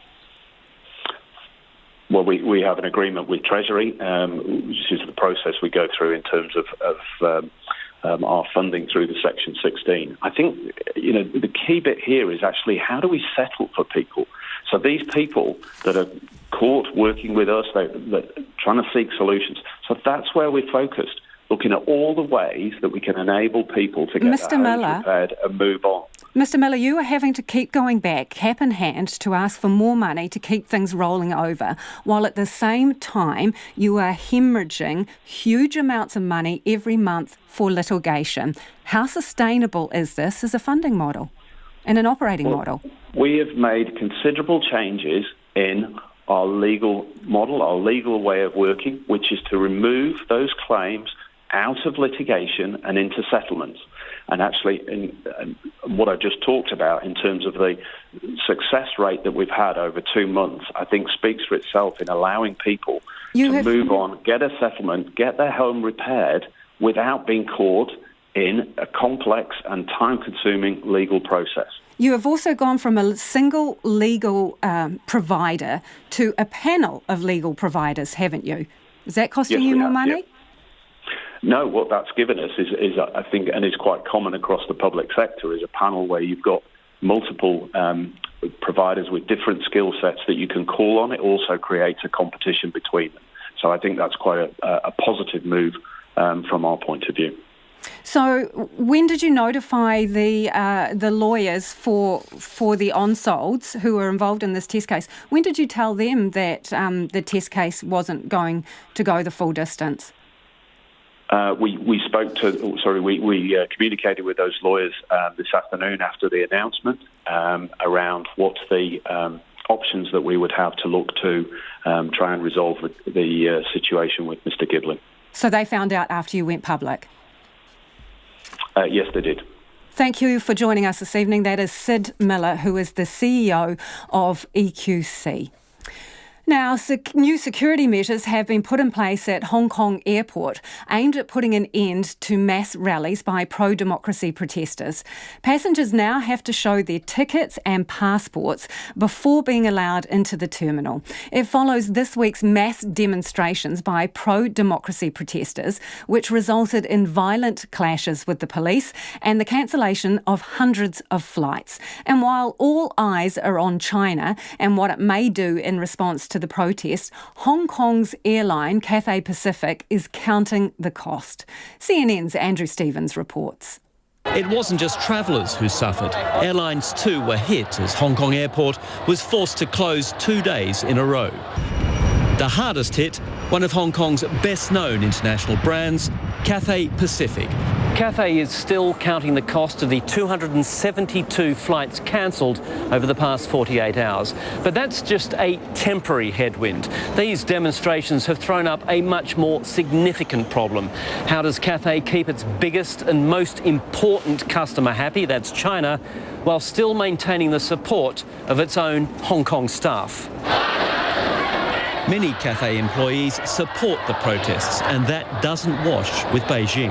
Speaker 10: Well, we have an agreement with Treasury, which is the process we go through in terms of our funding through the Section 16. I think, the key bit here is actually how do we settle for people? So these people that are caught working with us, they're trying to seek solutions. So that's where we're focused, looking at all the ways that we can enable people to get their homes repaired and move on.
Speaker 4: Mr. Miller, you are having to keep going back, cap in hand, to ask for more money to keep things rolling over, while at the same time you are hemorrhaging huge amounts of money every month for litigation. How sustainable is this as a funding model? and an operating model?
Speaker 10: We have made considerable changes in our legal model, our legal way of working, which is to remove those claims out of litigation and into settlements. And actually, in what I just talked about in terms of the success rate that we've had over 2 months, I think speaks for itself in allowing people to move on, get a settlement, get their home repaired without being caught in a complex and time-consuming legal process.
Speaker 4: You have also gone from a single legal provider to a panel of legal providers, haven't you? Is that costing you more money?
Speaker 10: Yeah. No, what that's given us is, I think, and is quite common across the public sector, is a panel where you've got multiple providers with different skill sets that you can call on. It also creates a competition between them. So I think that's quite a positive move from our point of view.
Speaker 4: So when did you notify the lawyers for the Onsolds who were involved in this test case? When did you tell them that the test case wasn't going to go the full distance?
Speaker 10: We communicated with those lawyers this afternoon after the announcement around what the options that we would have to look to try and resolve the situation with Mr. Giblin.
Speaker 4: So they found out after you went public?
Speaker 10: Yes, they did.
Speaker 4: Thank you for joining us this evening. That is Sid Miller, who is the CEO of EQC. Now, new security measures have been put in place at Hong Kong Airport aimed at putting an end to mass rallies by pro-democracy protesters. Passengers now have to show their tickets and passports before being allowed into the terminal. It follows this week's mass demonstrations by pro-democracy protesters, which resulted in violent clashes with the police and the cancellation of hundreds of flights. And while all eyes are on China and what it may do in response to the protest, Hong Kong's airline Cathay Pacific is counting the cost. CNN's Andrew Stevens reports.
Speaker 1: It wasn't just travellers who suffered. Airlines too were hit as Hong Kong Airport was forced to close 2 days in a row. The hardest hit, one of Hong Kong's best-known international brands, Cathay Pacific. Cathay is still counting the cost of the 272 flights cancelled over the past 48 hours. But that's just a temporary headwind. These demonstrations have thrown up a much more significant problem. How does Cathay keep its biggest and most important customer happy, that's China, while still maintaining the support of its own Hong Kong staff? Many Cathay employees support the protests, and that doesn't wash with Beijing.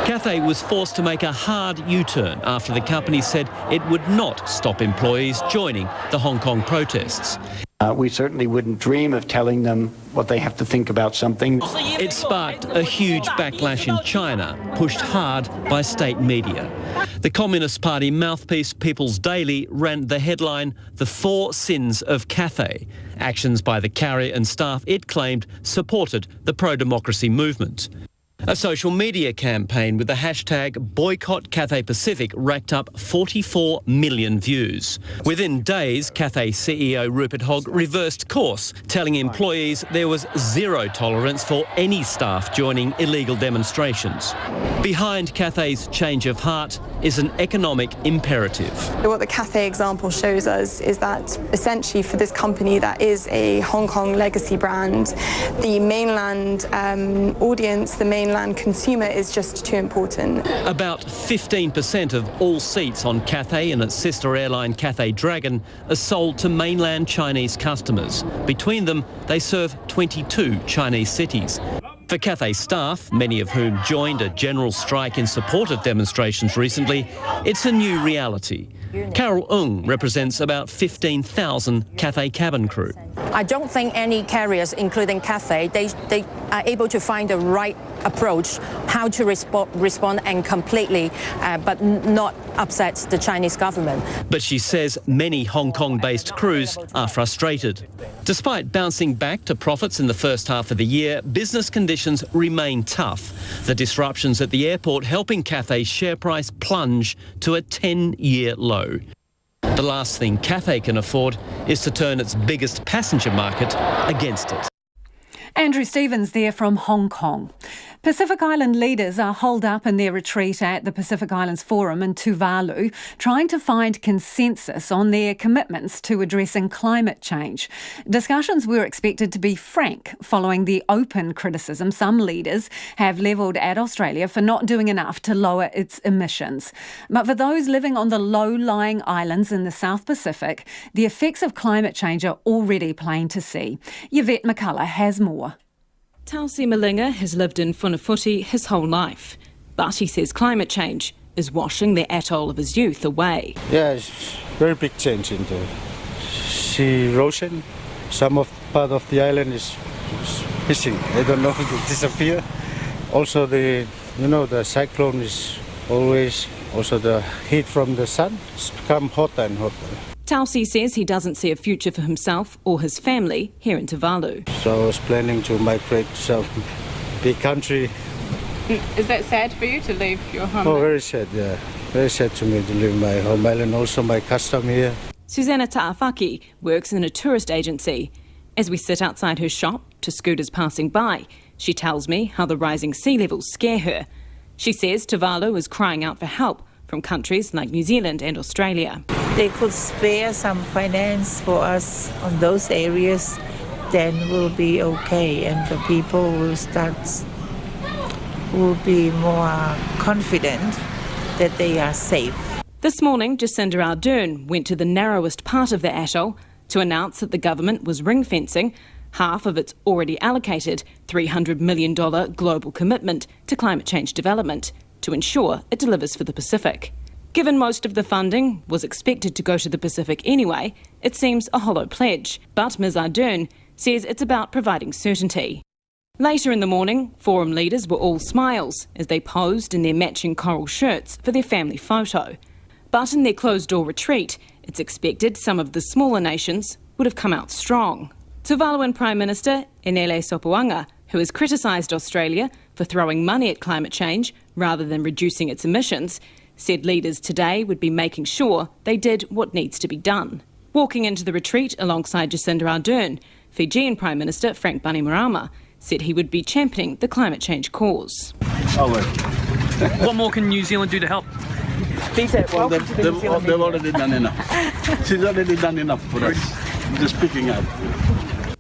Speaker 1: Cathay was forced to make a hard U-turn after the company said it would not stop employees joining the Hong Kong protests.
Speaker 7: We certainly wouldn't dream of telling them what they have to think about something.
Speaker 1: It sparked a huge backlash in China, pushed hard by state media. The Communist Party mouthpiece People's Daily ran the headline, "The Four Sins of Cathay." Actions by the carrier and staff it claimed supported the pro-democracy movement. A social media campaign with the hashtag Boycott Cathay Pacific racked up 44 million views. Within days, Cathay CEO Rupert Hogg reversed course, telling employees there was zero tolerance for any staff joining illegal demonstrations. Behind Cathay's change of heart is an economic imperative.
Speaker 8: What the Cathay example shows us is that essentially for this company that is a Hong Kong legacy brand, the mainland audience, the mainland consumer is just too important.
Speaker 1: About 15% of all seats on Cathay and its sister airline Cathay Dragon are sold to mainland Chinese customers. Between them, they serve 22 Chinese cities. For Cathay staff, many of whom joined a general strike in support of demonstrations recently, it's a new reality. Carol Ng represents about 15,000 Cathay cabin crew.
Speaker 21: I don't think any carriers, including Cathay, they are able to find the right approach, how to respond and completely, but not upset the Chinese government.
Speaker 1: But she says many Hong Kong-based crews are frustrated. Despite bouncing back to profits in the first half of the year, business conditions remain tough. The disruptions at the airport helping Cathay's share price plunge to a 10-year low. The last thing Cathay can afford is to turn its biggest passenger market against it.
Speaker 4: Andrew Stevens there from Hong Kong. Pacific Island leaders are holed up in their retreat at the Pacific Islands Forum in Tuvalu, trying to find consensus on their commitments to addressing climate change. Discussions were expected to be frank, following the open criticism some leaders have levelled at Australia for not doing enough to lower its emissions. But for those living on the low-lying islands in the South Pacific, the effects of climate change are already plain to see. Yvette McCullough has more.
Speaker 9: Tausi Malinga has lived in Funafuti his whole life, but he says climate change is washing the atoll of his youth away.
Speaker 11: Yeah, it's very big change in the sea erosion. Some of part of the island is missing. I don't know, it disappear. Also the cyclone is always, also the heat from the sun, it's become hotter and hotter.
Speaker 9: Tausi says he doesn't see a future for himself or his family here in Tuvalu.
Speaker 11: So I was planning to migrate to some big country.
Speaker 13: Is that sad for you to leave your home?
Speaker 11: Oh, very sad, yeah. Very sad to me to leave my home island, also my custom here.
Speaker 9: Susanna Ta'awhaki works in a tourist agency. As we sit outside her shop to scooters passing by, she tells me how the rising sea levels scare her. She says Tuvalu is crying out for help from countries like New Zealand and Australia.
Speaker 22: They could spare some finance for us on those areas, then we'll be okay, and the people will be more confident that they are safe.
Speaker 9: This morning, Jacinda Ardern went to the narrowest part of the atoll to announce that the government was ring-fencing half of its already allocated $300 million global commitment to climate change development to ensure it delivers for the Pacific. Given most of the funding was expected to go to the Pacific anyway, it seems a hollow pledge. But Ms Ardern says it's about providing certainty. Later in the morning, forum leaders were all smiles as they posed in their matching coral shirts for their family photo. But in their closed-door retreat, it's expected some of the smaller nations would have come out strong. Tuvaluan Prime Minister Enele Sopoaga, who has criticised Australia for throwing money at climate change rather than reducing its emissions, said leaders today would be making sure they did what needs to be done. Walking into the retreat alongside Jacinda Ardern, Fijian Prime Minister Frank Bainimarama said he would be championing the climate change cause.
Speaker 23: What more can New Zealand do to help?
Speaker 26: Peter, well, they've already done enough. She's already done enough for us. Just picking up.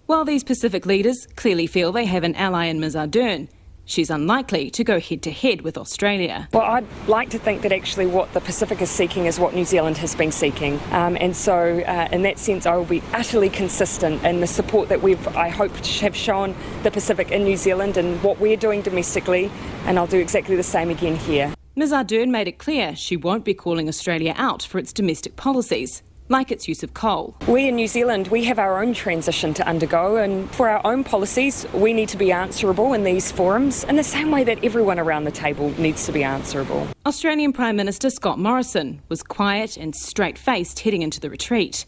Speaker 9: While these Pacific leaders clearly feel they have an ally in Ms Ardern, she's unlikely to go head-to-head with Australia.
Speaker 27: Well, I'd like to think that actually what the Pacific is seeking is what New Zealand has been seeking. And so in that sense, I will be utterly consistent in the support that I hope, have shown the Pacific in New Zealand and what we're doing domestically, and I'll do exactly the same again here.
Speaker 9: Ms Ardern made it clear she won't be calling Australia out for its domestic policies, like its use of coal.
Speaker 27: We in New Zealand, we have our own transition to undergo, and for our own policies, we need to be answerable in these forums in the same way that everyone around the table needs to be answerable.
Speaker 9: Australian Prime Minister Scott Morrison was quiet and straight-faced heading into the retreat.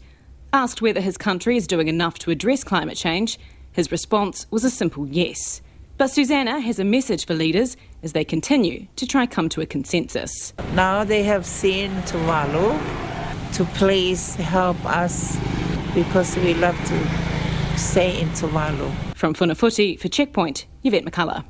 Speaker 9: Asked whether his country is doing enough to address climate change, his response was a simple yes. But Susanna has a message for leaders as they continue to try come to a consensus.
Speaker 22: Now they have seen Tuvalu to please help us because we love to stay in Tuvalu.
Speaker 9: From Funafuti for Checkpoint, Yvette McCullough.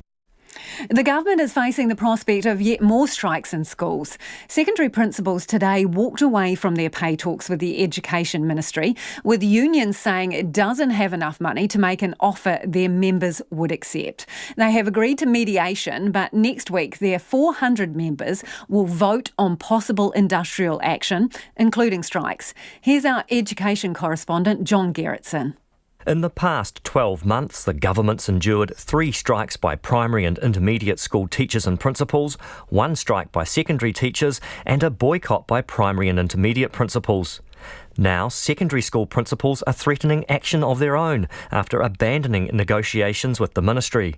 Speaker 4: The government is facing the prospect of yet more strikes in schools. Secondary principals today walked away from their pay talks with the Education Ministry, with unions saying it doesn't have enough money to make an offer their members would accept. They have agreed to mediation, but next week their 400 members will vote on possible industrial action, including strikes. Here's our education correspondent, John Gerritsen.
Speaker 2: In the past 12 months, the government's endured 3 strikes by primary and intermediate school teachers and principals, 1 strike by secondary teachers, and a boycott by primary and intermediate principals. Now, secondary school principals are threatening action of their own after abandoning negotiations with the ministry.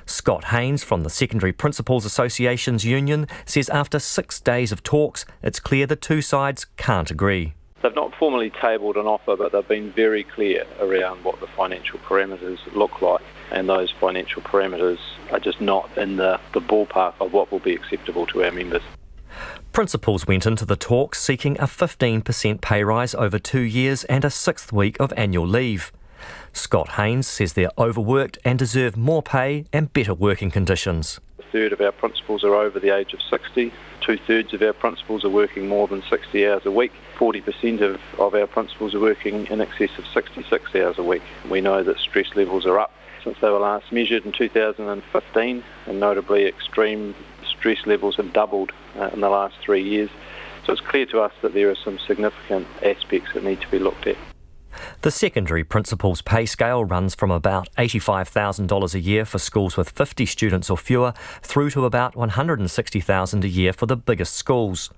Speaker 2: Scott Haynes from the Secondary Principals Association's union says after 6 days of talks, it's clear the two sides can't agree.
Speaker 28: They've not formally tabled an offer, but they've been very clear around what the financial parameters look like, and those financial parameters are just not in the ballpark of what will be acceptable to our members.
Speaker 2: Principals went into the talks seeking a 15% pay rise over 2 years and a 6th week of annual leave. Scott Haynes says they're overworked and deserve more pay and better working conditions.
Speaker 28: A third of our principals are over the age of 60. 2/3 of our principals are working more than 60 hours a week. 40% of our principals are working in excess of 66 hours a week. We know that stress levels are up since they were last measured in 2015, and notably extreme stress levels have doubled in the last 3 years. So it's clear to us that there are some significant aspects that need to be looked at.
Speaker 2: The secondary principal's pay scale runs from about $85,000 a year for schools with 50 students or fewer through to about $160,000 a year for the biggest schools.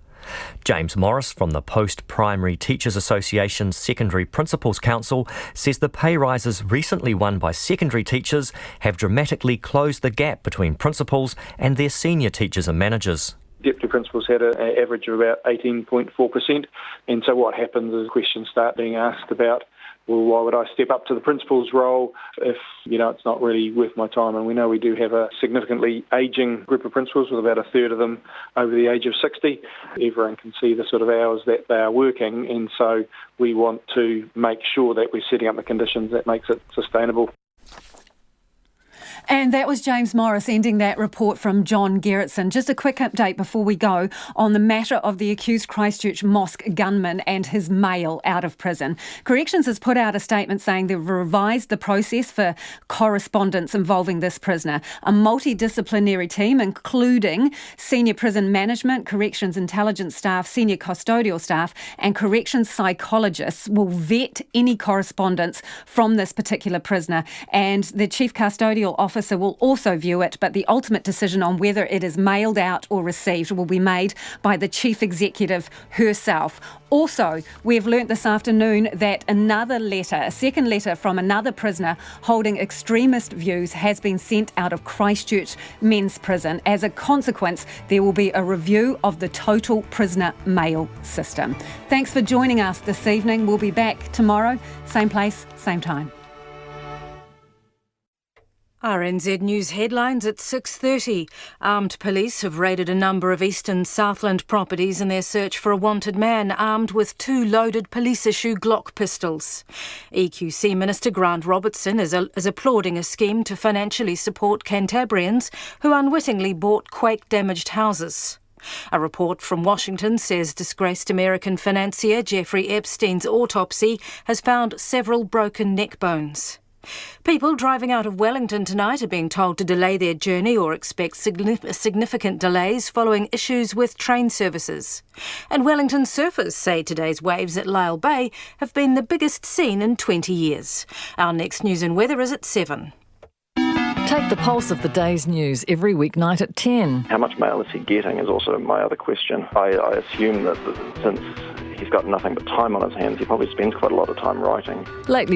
Speaker 2: James Morris from the Post-Primary Teachers Association's Secondary Principals Council says the pay rises recently won by secondary teachers have dramatically closed the gap between principals and their senior teachers and managers.
Speaker 3: Deputy principals had an average of about 18.4%, and so what happens is questions start being asked about, well, why would I step up to the principal's role if, it's not really worth my time? And we know we do have a significantly ageing group of principals, with about a third of them over the age of 60. Everyone can see the sort of hours that they are working, and so we want to make sure that we're setting up the conditions that makes it sustainable.
Speaker 4: And that was James Morris ending that report from John Gerritsen. Just a quick update before we go on the matter of the accused Christchurch mosque gunman and his mail out of prison. Corrections has put out a statement saying they've revised the process for correspondence involving this prisoner. A multidisciplinary team, including senior prison management, corrections intelligence staff, senior custodial staff and corrections psychologists, will vet any correspondence from this particular prisoner. And the chief custodial officer will also view it, but the ultimate decision on whether it is mailed out or received will be made by the chief executive herself. Also, we have learnt this afternoon that a second letter from another prisoner holding extremist views has been sent out of Christchurch men's prison. As a consequence, there will be a review of the total prisoner mail system. Thanks for joining us this evening. We'll be back tomorrow, same place, same time.
Speaker 12: RNZ News headlines at 6:30. Armed police have raided a number of eastern Southland properties in their search for a wanted man armed with 2 loaded police-issue Glock pistols. EQC Minister Grant Robertson is applauding a scheme to financially support Canterburyans who unwittingly bought quake-damaged houses. A report from Washington says disgraced American financier Jeffrey Epstein's autopsy has found several broken neck bones. People driving out of Wellington tonight are being told to delay their journey or expect significant delays following issues with train services. And Wellington surfers say today's waves at Lyell Bay have been the biggest seen in 20 years. Our next news and weather is at 7.
Speaker 14: Take the pulse of the day's news every weeknight at 10.
Speaker 15: How much mail is he getting is also my other question. I assume that since he's got nothing but time on his hands, he probably spends quite a lot of time writing.
Speaker 14: Lately